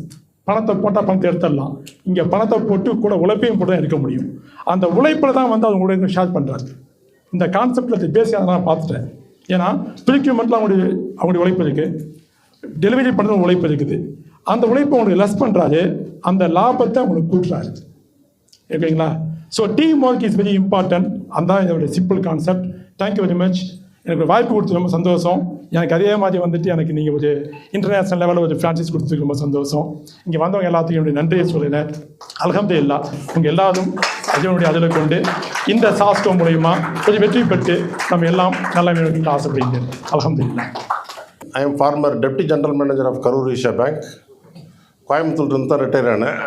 பணத்தை போட்டால் பணத்தை எடுத்துடலாம். இங்கே பணத்தை போட்டு கூட உழைப்பையும் போட்டு தான் எடுக்க முடியும். அந்த உழைப்பில் தான் வந்து அவங்களோட ஷேர் பண்ணுறாரு. இந்த கான்செப்டில் பேசி அதை நான் பார்த்துட்டேன். ஏன்னா ப்ரிக்யூமெண்ட்டில் அவங்களுடைய உழைப்பு இருக்குது, டெலிவரி பண்ணுறது உழைப்பு இருக்குது. அந்த உழைப்பை அவங்களுக்கு லெஸ் பண்ணுறாரு, அந்த லாபத்தை அவங்களுக்கு கூட்டுறாரு. ஓகேங்களா? So team work is very important. அதுதான் இதோட simple concept. Thank you very much. எனக்கு வாய்ப்பு கொடுத்து ரொம்ப சந்தோஷம். எனக்கு அதே மாதிரி வந்துட்டு எனக்கு நீங்கள் ஒரு இன்டர்நேஷ்னல் லெவலில் ஒரு ஃப்ரான்ச்சைஸ் கொடுத்ததுக்கு ரொம்ப சந்தோஷம். இங்கே வந்தவங்க எல்லாத்துக்கும் என்னுடைய நன்றியை சொல்லினேன். அல்ஹம்துலில்லாஹ், உங்கள் எல்லாரும் அதனுடைய அதில் கொண்டு இந்த சாஸ்டோ மூலயமா கொஞ்சம் வெற்றி பெற்று நம்ம எல்லாம் நல்லா வேணும்னு ஆசைப்படுகிறேன். அல்ஹம்துலில்லாஹ். I am former deputy general manager of Karur Vysya bank. கோயம்புத்தூர்லேருந்து தான் ரிட்டையர் ஆனேன்.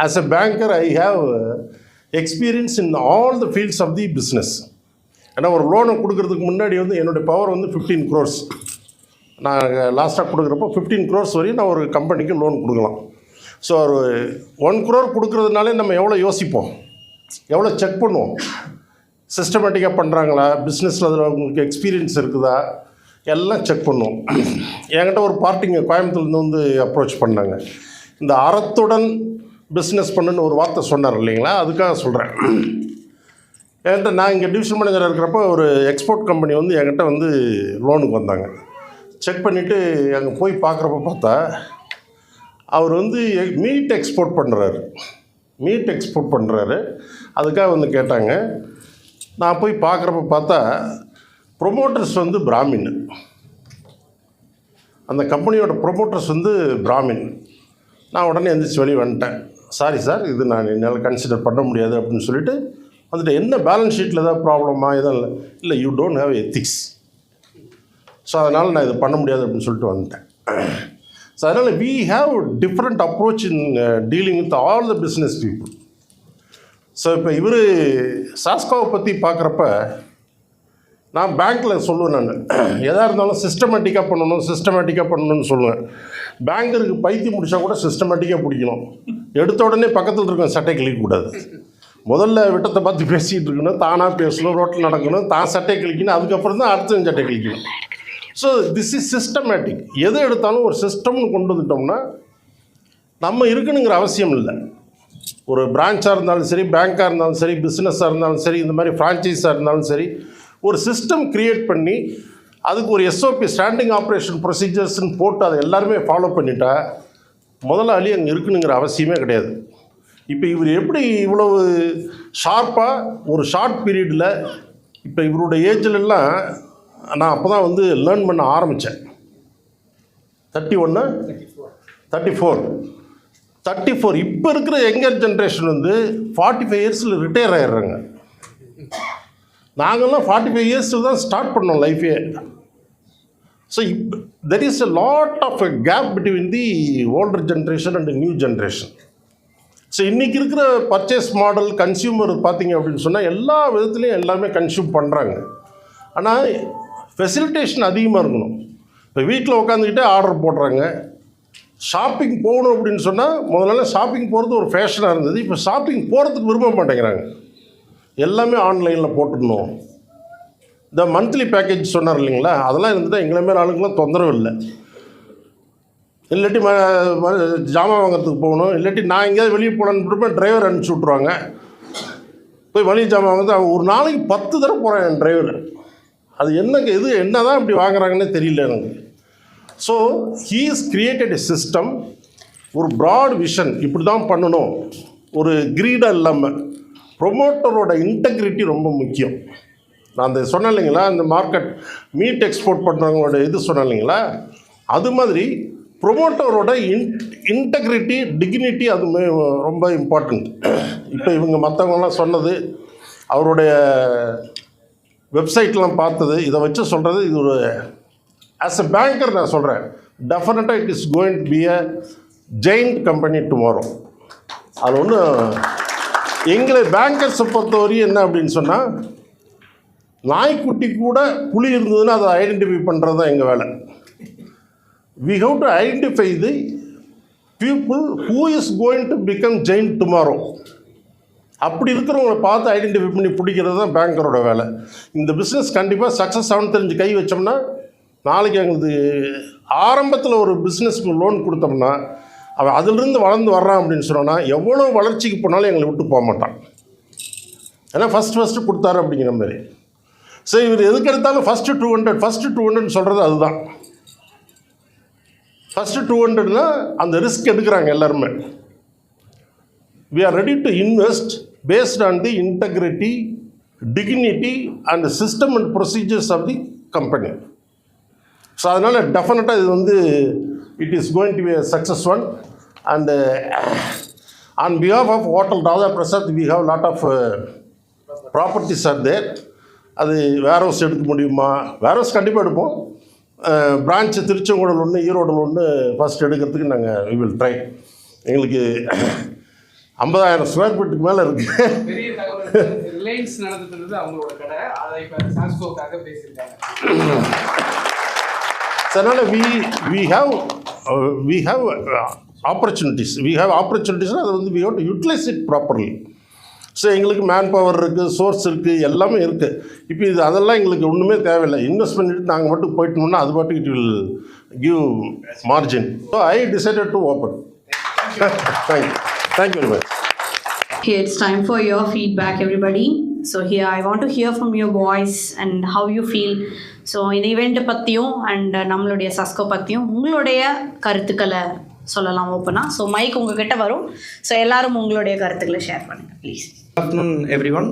As a banker I have experience in all the fields of the business. ஏன்னா ஒரு லோனை கொடுக்கறதுக்கு முன்னாடி வந்து என்னுடைய பவர் வந்து 15 crores. நான் லாஸ்ட்டாக கொடுக்குறப்போ 15 crores வரையும் நான் ஒரு கம்பெனிக்கு லோன் கொடுக்கலாம். ஸோ ஒரு 1 crore கொடுக்குறதுனாலே நம்ம எவ்வளோ யோசிப்போம், எவ்வளோ செக் பண்ணுவோம், சிஸ்டமேட்டிக்காக பண்ணுறாங்களா, பிஸ்னஸில் அதில் அவங்களுக்கு எக்ஸ்பீரியன்ஸ் இருக்குதா, எல்லாம் செக் பண்ணுவோம். என்கிட்ட ஒரு பார்ட்டிங்க கோயம்புத்தூர்லேருந்து வந்து அப்ரோச் பண்ணாங்க. இந்த அறத்துடன் பிஸ்னஸ் பண்ணுன்னு ஒரு வார்த்தை சொன்னார் இல்லைங்களா, அதுக்காக சொல்கிறேன். என்கிட்ட நான் இங்கே டிவிஷன் மேனேஜராக இருக்கிறப்போ ஒரு எக்ஸ்போர்ட் கம்பெனி வந்து என்கிட்ட வந்து லோனுக்கு வந்தாங்க. செக் பண்ணிவிட்டு அங்கே போய் பார்க்குறப்ப பார்த்தா அவர் வந்து மீட் எக்ஸ்போர்ட் பண்ணுறாரு. அதுக்காக வந்து கேட்டாங்க. நான் போய் பார்க்குறப்ப பார்த்தா ப்ரொமோட்டர்ஸ் வந்து பிராமின், அந்த கம்பெனியோட ப்ரொமோட்டர்ஸ் வந்து பிராமின். நான் உடனே எந்திரிச்சு வெளியே வந்துட்டேன். சாரி சார், இது நான் என்னால் கன்சிடர் பண்ண முடியாது அப்படின்னு சொல்லிட்டு வந்துட்டு, என்ன பேலன்ஸ் ஷீட்டில் ஏதாவது ப்ராப்ளமா எதுவும் இல்லை, you don't have ethics, so அதனால் நான் இது பண்ண முடியாது அப்படின்னு சொல்லிட்டு வந்துட்டேன். ஸோ அதனால் we have different approach in dealing with all the business people. So இப்போ இவர் சாஸ்கோவை பற்றி பார்க்குறப்ப நான் பேங்க்கில் சொல்லுவேன், நான் எதாக இருந்தாலும் சிஸ்டமேட்டிக்காக பண்ணணும்னு சொல்லுவேன். பேங்கருக்கு பைத்தியம் முடிச்சா கூட சிஸ்டமேட்டிக்காக பிடிக்கணும். எடுத்த உடனே பக்கத்தில் இருக்க சட்டை கிழிக்கக்கூடாது. முதல்ல விட்டத்தை பார்த்து பேசிகிட்டு இருக்கணும், தானாக பேசணும், ரோட்டில் நடக்கணும், தான் சட்டை கிழிக்கணும், அதுக்கப்புறம் தான் அடுத்த சட்டை கிழிக்கணும். So this is systematic. எது எடுத்தாலும் ஒரு சிஸ்டம்னு கொண்டு வந்துட்டோம்னா நம்ம இருக்கணுங்கிற அவசியம் இல்லை. ஒரு பிரான்ச்சாக இருந்தாலும் சரி, பேங்க்காக இருந்தாலும் சரி, பிஸ்னஸாக இருந்தாலும் சரி, இந்த மாதிரி ஃப்ரான்ச்சைஸாக இருந்தாலும் சரி, ஒரு சிஸ்டம் க்ரியேட் பண்ணி அதுக்கு ஒரு எஸ்ஓபி ஸ்டாண்டிங் ஆப்ரேஷன் ப்ரொசீஜர்ஸ்ன்னு போட்டு அதை எல்லாருமே ஃபாலோ பண்ணிட்டா முதலாளி அங்கே இருக்கணுங்கிற அவசியமே கிடையாது. இப்போ இவர் எப்படி இவ்வளவு ஷார்ப்பாக ஒரு ஷார்ட் பீரியடில், இப்போ இவருடைய ஏஜ்லெல்லாம் நான் அப்போ தான் வந்து லேர்ன் பண்ண ஆரம்பித்தேன். 34 இப்போ இருக்கிற யங்கர் ஜென்ரேஷன் வந்து 45 இயர்ஸில் ரிட்டையர் ஆகிடுறாங்க. நாங்கள்லாம் 45 இயர்ஸில் தான் ஸ்டார்ட் பண்ணோம் லைஃபே. ஸோ இப்போ there is a lot of a gap between the older generation and the new generation. So இன்றைக்கி இருக்கிற பர்ச்சேஸ் மாடல் கன்சியூமர் பார்த்தீங்க அப்படின்னு சொன்னால் எல்லா விதத்துலேயும் எல்லாருமே கன்சியூம் பண்ணுறாங்க. ஆனால் ஃபெசிலிட்டேஷன் அதிகமாக இருக்கணும். இப்போ வீட்டில் உட்காந்துக்கிட்டே ஆர்டர் போடுறாங்க. ஷாப்பிங் போகணும் அப்படின்னு சொன்னால் முதல்ல ஷாப்பிங் போகிறது ஒரு ஃபேஷனாக இருந்தது. இப்போ ஷாப்பிங் போகிறதுக்கு விரும்ப மாட்டேங்கிறாங்க. எல்லாமே ஆன்லைனில் போட்டுடணும். இந்த மந்த்லி பேக்கேஜ் சொன்னார் இல்லைங்களா, அதெல்லாம் இருந்துட்டால் எங்களை மேலே ஆளுங்களாம் தொந்தரவு இல்லை. இல்லாட்டி ஜாமான் வாங்கிறதுக்கு போகணும், இல்லாட்டி நான் எங்கேயாவது வெளியே போகலான்னு டிரைவர் அனுப்பிச்சி விட்ருவாங்க. போய் மளிகை ஜாமான் வாங்குறது அவன் ஒரு நாளைக்கு 10 தடவை போகிறான் என் டிரைவர். அது என்ன தான் இப்படி வாங்குறாங்கன்னே தெரியல எனக்கு. So he is created a system, ஒரு ப்ராட் விஷன், இப்படி தான் பண்ணணும், ஒரு கிரீடாக இல்லாமல். ப்ரொமோட்டரோட இன்டெகிரிட்டி ரொம்ப முக்கியம். நான் அந்த சொன்னேன் இல்லைங்களா, இந்த மார்க்கெட் மீட் எக்ஸ்போர்ட் பண்ணுறவங்களோட இது சொன்னேன் இல்லைங்களா, அது மாதிரி ப்ரொமோட்டரோட இன்டெகிரிட்டி, டிக்னிட்டி அதுவுமே ரொம்ப இம்பார்ட்டண்ட். இப்போ இவங்க மற்றவங்கலாம் சொன்னது, அவருடைய வெப்சைட்லாம் பார்த்தது, இதை வச்சு சொல்கிறது, இது ஒரு ஆஸ் எ பேங்கர் நான் சொல்கிறேன், டெஃபினட்டாக it is going to be a giant company tomorrow. அது ஒன்று எங்களை பேங்கர்ஸை பொறுத்தவரையும் என்ன அப்படின்னு சொன்னால், நாய்க்குட்டி கூட புலி இருந்ததுன்னா அதை ஐடென்டிஃபை பண்ணுறது தான் எங்கள் வேலை. We have to identify the people who is going to become giant tomorrow. அப்படி இருக்கிறவங்களை பார்த்து ஐடென்டிஃபை பண்ணி பிடிக்கிறது தான் பேங்கரோட வேலை. இந்த பிஸ்னஸ் கண்டிப்பாக சக்ஸஸ் ஆகும்னு தெரிஞ்சு கை வச்சோம்னா, நாளைக்கு எங்களுக்கு ஆரம்பத்தில் ஒரு பிஸ்னஸ்க்கு லோன் கொடுத்தோம்னா அவன் அதிலிருந்து வளர்ந்து வர்றான் அப்படின்னு சொன்னோன்னா எவ்வளோ வளர்ச்சிக்கு போனாலும் எங்களை விட்டு போக மாட்டான். ஏன்னா ஃபஸ்ட்டு கொடுத்தாரு அப்படிங்கிற மாதிரி. சரி, இவர் எதுக்கு எடுத்தாலும் ஃபஸ்ட்டு 200 சொல்கிறது அதுதான். ஃபஸ்ட்டு 200னா அந்த ரிஸ்க் எடுக்கிறாங்க எல்லாருமே. We are ready to invest based on the integrity, dignity and the system and procedures of the company. So அதனால் டெஃபினட்டாக இது வந்து it is going to be a success one. And on behalf of Hotel Radha Prasad, we have lot of properties are there. அது வேர் house எடுக்க முடியுமா? வேர் house கண்டிப்பாக எடுப்போம். Branch திருச்செங்கோடில் ஒன்று, ஈரோடில் ஒன்று ஃபஸ்ட் எடுக்கிறதுக்கு நாங்கள் வி வில் ட்ரை. எங்களுக்கு 50,000 ஸ்கொயர் ஃபீட்டுக்கு மேலே இருக்குது. பெரிய தகவல். ரிலையன்ஸ் நடந்துட்டு அவங்களோட கடை, அதை இப்போ சாஸ்கோக்காக பேசியிருக்காங்க. அதனால் we have opportunities. அதை வந்து we have to utilize it properly. So எங்களுக்கு மேன் பவர் இருக்குது, சோர்ஸ் இருக்குது, எல்லாமே இருக்குது. இப்போ இது அதெல்லாம் எங்களுக்கு ஒன்றுமே தேவையில்லை. இன்வெஸ்ட் பண்ணிவிட்டு நாங்கள் மட்டும் போயிட்டோம்னா அது பாட்டுக்கு it will give margin. So I decided to open. Thank you very much. Here it's time for your feedback, everybody. So here I want to hear from your voice and how you feel. So இந்த ஈவெண்ட்டை பற்றியும் and நம்மளுடைய சஸ்கோ பற்றியும் உங்களுடைய கருத்துக்களை சொல்லலாம் ஓப்பனாக. So mic உங்ககிட்ட வரும். ஸோ எல்லாரும் உங்களுடைய கருத்துக்களை ஷேர் பண்ணுங்கள் please. Good afternoon every one.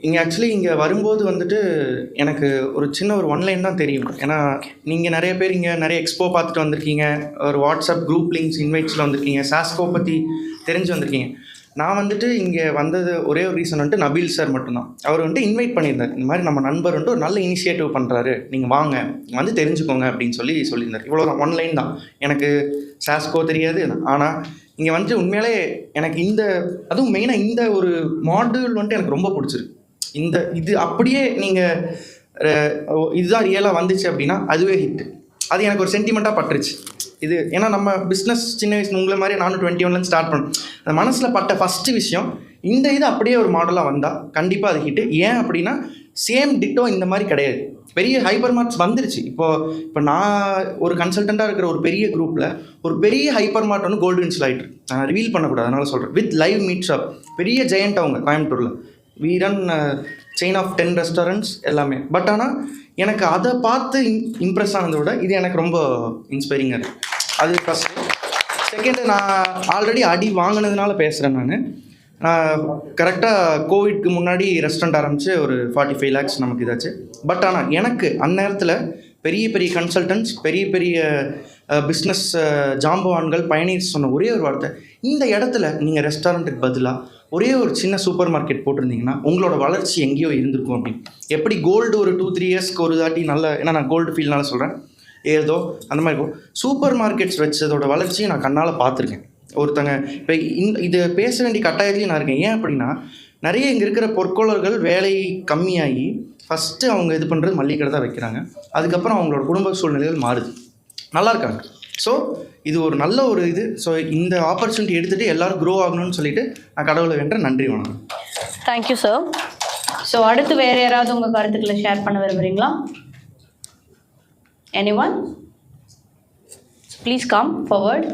இங்கே ஆக்சுவலி இங்கே வரும்போது வந்துட்டு எனக்கு ஒரு சின்ன ஒரு ஒன்லைன் தான் தெரியும். ஏன்னா நீங்கள் நிறைய பேர் இங்கே நிறைய எக்ஸ்போ பார்த்துட்டு வந்திருக்கீங்க, ஒரு வாட்ஸ்அப் குரூப் லிங்க்ஸ் இன்வைட்ஸில் வந்திருக்கீங்க, சாஸ்கோ பற்றி தெரிஞ்சு வந்திருக்கீங்க. நான் வந்துட்டு இங்கே வந்தது ஒரே ஒரு ரீசன் வந்துட்டு நபீல் சார் மட்டும்தான். அவர் வந்துட்டு இன்வைட் பண்ணியிருந்தார், இந்த மாதிரி நம்ம நண்பர் வந்துட்டு ஒரு நல்ல இனிஷியேட்டிவ் பண்ணுறாரு, நீங்கள் வாங்க வந்து தெரிஞ்சுக்கோங்க அப்படின்னு சொல்லியிருந்தார். இவ்வளோ தான், ஒன்லைன் தான். எனக்கு சாஸ்கோ தெரியாது, ஆனால் இங்கே வந்துட்டு உண்மையிலே எனக்கு அதுவும் மெயினாக இந்த ஒரு மாடியூல் வந்துட்டு எனக்கு ரொம்ப பிடிச்சிருக்கு. இது அப்படியே நீங்கள் இதுதான் ரியலாக வந்துச்சு அப்படின்னா அதுவே ஹிட்டு. அது எனக்கு ஒரு சென்டிமெண்ட்டாக பட்டுருச்சு. இது ஏன்னா நம்ம பிஸ்னஸ் சின்ன வயசு உங்களை மாதிரி நானும் 21 ஸ்டார்ட் பண்ணேன். அந்த மனசில் பட்ட ஃபஸ்ட்டு விஷயம் இது அப்படியே ஒரு மாடலாக வந்தால் கண்டிப்பாக அது ஹிட்டு. ஏன் அப்படின்னா சேம் டிட்டோ இந்த மாதிரி கிடையாது. பெரிய ஹைப்பர் மார்ட்ஸ் வந்துருச்சு. இப்போ நான் ஒரு கன்சல்டண்ட்டாக இருக்கிற ஒரு பெரிய குரூப்பில் ஒரு பெரிய ஹைப்பர் மார்ட் வந்து கோல்டு வின்ஸில் ஆகிட்டு, நான் ரிவீல் பண்ணக்கூடாது அதனால சொல்கிறேன். வித் லைவ் மீட் ஷாப், பெரிய ஜெயண்ட் அவங்க கோயம்புத்தூரில். we run chain of 10 restaurants எல்லாமே. பட் ஆனால் எனக்கு அதை பார்த்து இம்ப்ரெஸ் ஆனதை விட இது எனக்கு ரொம்ப இன்ஸ்பைரிங்காக இருக்குது. அது ஃபஸ்ட்டு. செகண்டு, நான் ஆல்ரெடி அடி வாங்கினதுனால பேசுகிறேன். நான் கரெக்டாக கோவிட்க்கு முன்னாடி ரெஸ்டாரண்ட் ஆரம்பித்து ஒரு 45 lakhs நமக்கு இதாச்சு. பட் ஆனால் எனக்கு அந்நேரத்தில் பெரிய பெரிய கன்சல்டன்ட்ஸ், பெரிய பெரிய பிஸ்னஸ் ஜாம்பவான்கள், பயணியர்ஸ் சொன்ன ஒரே ஒரு வார்த்தை, இந்த இடத்துல நீங்கள் ரெஸ்டாரண்ட்டுக்கு பதிலாக ஒரே ஒரு சின்ன சூப்பர் மார்க்கெட் போட்டிருந்தீங்கன்னா உங்களோட வளர்ச்சி எங்கேயோ இருந்திருக்கும் அப்படின்னு. எப்படி கோல்டு ஒரு 2-3 yearsக்கு ஒரு தாட்டி ஏன்னா நான் கோல்டு ஃபீல்னால சொல்கிறேன், ஏதோ அந்த மாதிரி சூப்பர் மார்க்கெட்ஸ் வச்சதோட வளர்ச்சியை நான் கண்ணால் பார்த்துருக்கேன். ஒருத்தங்க இப்போ இது பேச வேண்டிய கட்டாயத்துலேயும் நான் இருக்கேன். ஏன் அப்படின்னா நிறைய இங்கே இருக்கிற பொற்கொள்ளர்கள் வேலை கம்மியாகி ஃபஸ்ட்டு அவங்க இது பண்ணுறது மல்லிகை கடை தான் வைக்கிறாங்க. அதுக்கப்புறம் அவங்களோட குடும்ப சூழ்நிலைகள் மாறுது, நல்லா இருக்காங்க. ஸோ இது ஒரு நல்ல ஒரு இது. ஸோ இந்த ஆப்பர்ச்சுனிட்டி எடுத்துகிட்டு எல்லோரும் க்ரோ ஆகணும்னு சொல்லிட்டு நான் கடவுளை வேண்ட நன்றி, வணக்கம். Thank you sir. ஸோ அடுத்து வேறு யாராவது உங்கள் கருத்துக்களை ஷேர் பண்ண விரும்புகிறீங்களா? anyone? Please come forward.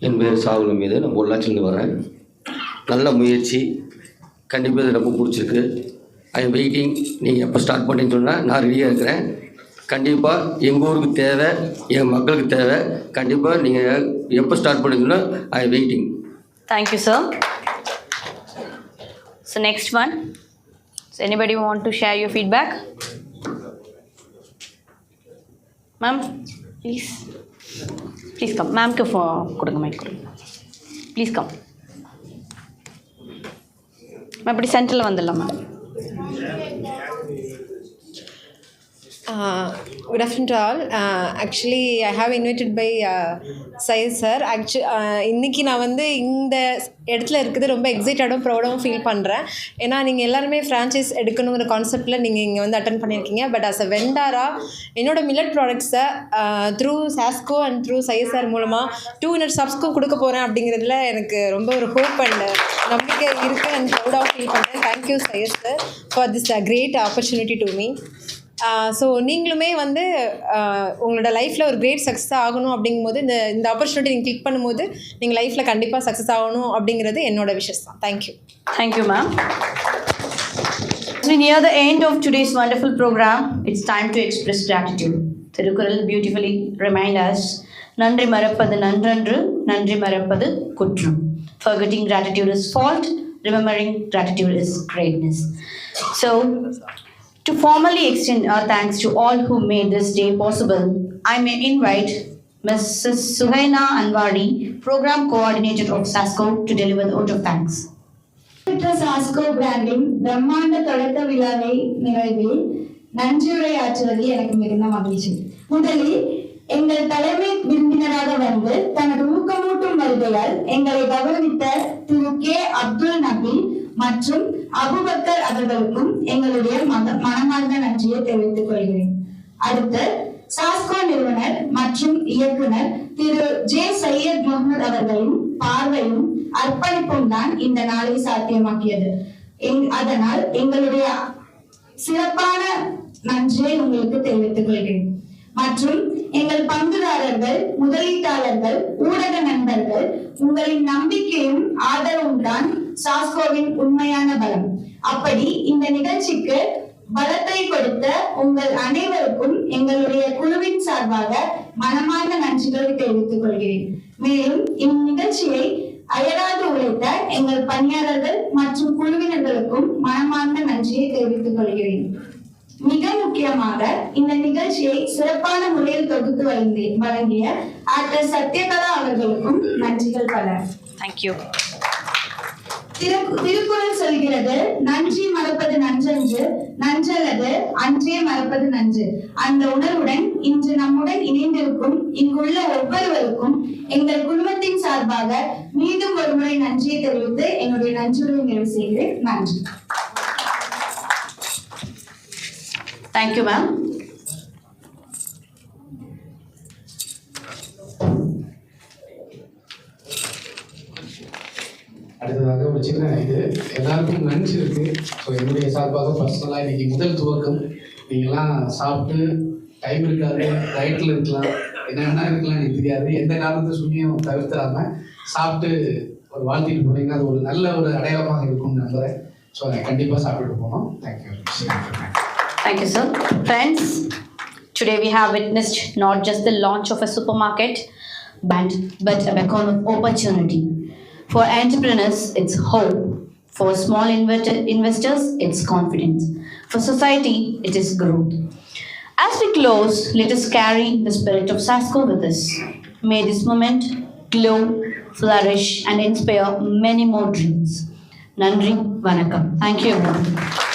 என் பேர் சாகுல் மீது, நான் பொள்ளாச்சிலேருந்து வரேன். நல்ல முயற்சி, கண்டிப்பாக இது ரொம்ப பிடிச்சிருக்கு. ஐ எம் வெயிட்டிங். நீங்கள் எப்போ ஸ்டார்ட் பண்ணின்னு சொன்னால் நான் ரெடியாக இருக்கிறேன். கண்டிப்பாக எங்கள் ஊருக்கு தேவை, என் மக்களுக்கு தேவை. கண்டிப்பாக நீங்கள் எப்போ ஸ்டார்ட் பண்ணிங்கன்னா I am waiting. Thank you sir. So next one, so anybody want to share your feedback? Ma'am please come. மேம்க்கு கொடுங்க, மைக் கொடுங்க. Please come ma'am. இப்படி சென்டரில் வந்துடலாம் ma'am. Good afternoon to all. Actually, I have invited by Syed sir. இன்னைக்கு நான் இந்த இடத்துல இருக்குது ரொம்ப எக்ஸைட்டடாகவும் ப்ரௌடாகவும் ஃபீல் பண்ணுறேன். ஏன்னா நீங்கள் எல்லாருமே ஃப்ரான்ச்சைஸ் எடுக்கணுங்கிற கான்செப்டில் நீங்கள் இங்கே அட்டன் பண்ணியிருக்கீங்க. பட் அஸ் அ வெண்டாராக என்னோட மில்லட் ப்ராடக்ட்ஸை த்ரூ சாஸ்கோ அண்ட் த்ரூ சையத் சார் மூலமாக 200 ஷாப்ஸ்க்கும் கொடுக்க போகிறேன் அப்படிங்கிறதுல எனக்கு ரொம்ப ஒரு ஹோப் அண்ட் நம்பிக்கை இருக்குது அண்ட் ப்ரௌடாகவும் ஃபீல் பண்ணுறேன். Thank you Syed sir for this great opportunity to me. So நீங்களுமே உங்களோட லைஃப்பில் ஒரு கிரேட் சக்ஸஸ் ஆகணும் அப்படிங்கும்போது இந்த ஆப்பர்ச்சுனிட்டி நீங்கள் கிளிக் பண்ணும்போது நீங்கள் லைஃப்பில் கண்டிப்பாக சக்ஸஸ் ஆகணும் அப்படிங்கிறது என்னோட விஷஸ் தான். Thank you. Thank you ma'am. As we near the end of today's wonderful program, it's time to express gratitude. Thirukural beautifully remind us, நன்றி மறப்பது நன்றன்று, நன்றி மறப்பது குற்றம். Forgetting gratitude is fault, remembering gratitude is greatness. So, to formally extend our thanks to all who made this day possible, I may invite Mrs. Suhaina Anwari, Program Coordinator of SASCO, to deliver the vote of thanks. SASCO branding பிரம்மாண்ட தொடக்க விழாவை நிறைவில் நன்றியுரையாற்றுவது எனக்கு மிகுந்த மகிழ்ச்சி. முதலில் எங்கள் தலைமை விருந்தினராக வந்து தனது ஊக்கமூட்டும் வருகையால் எங்களை கௌரவித்த திரு கே அப்துல் நபீல் மற்றும் அபுபக்கர் அவர்களுக்கும் எங்களுடைய மனமார்ந்த நன்றியை தெரிவித்துக் கொள்கிறேன். அடுத்து சாஸ்கோ நிறுவனர் மற்றும் இயக்குனர் திரு ஜே சையத் முகமது அவர்களின் பார்வையும் அர்ப்பணிப்பும் தான் இந்த நாளை சாத்தியமாக்கியது. அதனால் எங்களுடைய சிறப்பான நன்றியை உங்களுக்கு தெரிவித்துக் கொள்கிறேன். மற்றும் எங்கள் பங்குதாரர்கள், முதலீட்டாளர்கள், ஊடக நண்பர்கள், உங்களின் நம்பிக்கையும் ஆதரவும் தான் சாஸ்கோவின் உண்மையான பலம். அப்படி இந்த நிகழ்ச்சிக்கு பலத்தை கொடுத்த உங்கள் அனைவருக்கும் எங்களுடைய குழுவின் சார்பாக மனமார்ந்த நன்றிகளை தெரிவித்துக் கொள்கிறேன். மேலும் இந்நிகழ்ச்சியை அயராது உழைத்த எங்கள் பணியாளர்கள் மற்றும் குழுவினர்களுக்கும் மனமார்ந்த நன்றியை தெரிவித்துக் கொள்கிறேன். மிக முக்கியமாக இந்த நிகழ்ச்சியை சிறப்பான முறையில் தொகுத்து வழங்கிய ஆக்டர் சத்யகலா அவர்களுக்கும் நன்றிகள் பல. தேங்க்யூ. திருக்குறள் சொல்கிறது, நன்றி மறப்பது நன்றன்று, நன்றல்லது அன்றே மறப்பது நன்று. அந்த உணர்வுடன் இன்று நம்முடன் இணைந்திருக்கும் இங்குள்ள ஒவ்வொருவருக்கும் எங்கள் குடும்பத்தின் சார்பாக மீண்டும் ஒருமுறை நன்றியை தெரிவித்து என்னுடைய நன்றியை நிறைவு செய்கிறேன். நன்றி. Thank you ma'am. அடுத்ததாக ஒரு சின்ன இது எல்லாருக்கும் லஞ்ச் இருக்கு. ஸோ என்னுடைய சார்பாக பர்சனலாக இன்னைக்கு முதல் துவக்கம். நீங்களாம் சாப்பிட்டு டைம் இருக்காது, டயட்டில் இருக்கலாம், என்ன வேணா இருக்கலாம், எனக்கு தெரியாது. எந்த காரணத்தை சும்மியும் தவிர்த்துறாம சாப்பிட்டு ஒரு வாழ்த்திட்டு போனீங்கன்னா அது ஒரு நல்ல ஒரு அடையாளமாக இருக்கும்னு நம்புகிறேன். ஸோ அதை கண்டிப்பாக சாப்பிட்டுட்டு போகணும். Thank you. Thank you, sir. Friends, today we have witnessed not just the launch of a supermarket, but a beacon of opportunity. For entrepreneurs, it's hope. For small investors, it's confidence. For society, it is growth. As we close, let us carry the spirit of SASCO with us. May this moment glow, flourish, and inspire many more dreams. Nandri, Vanakkam. Thank you, everyone.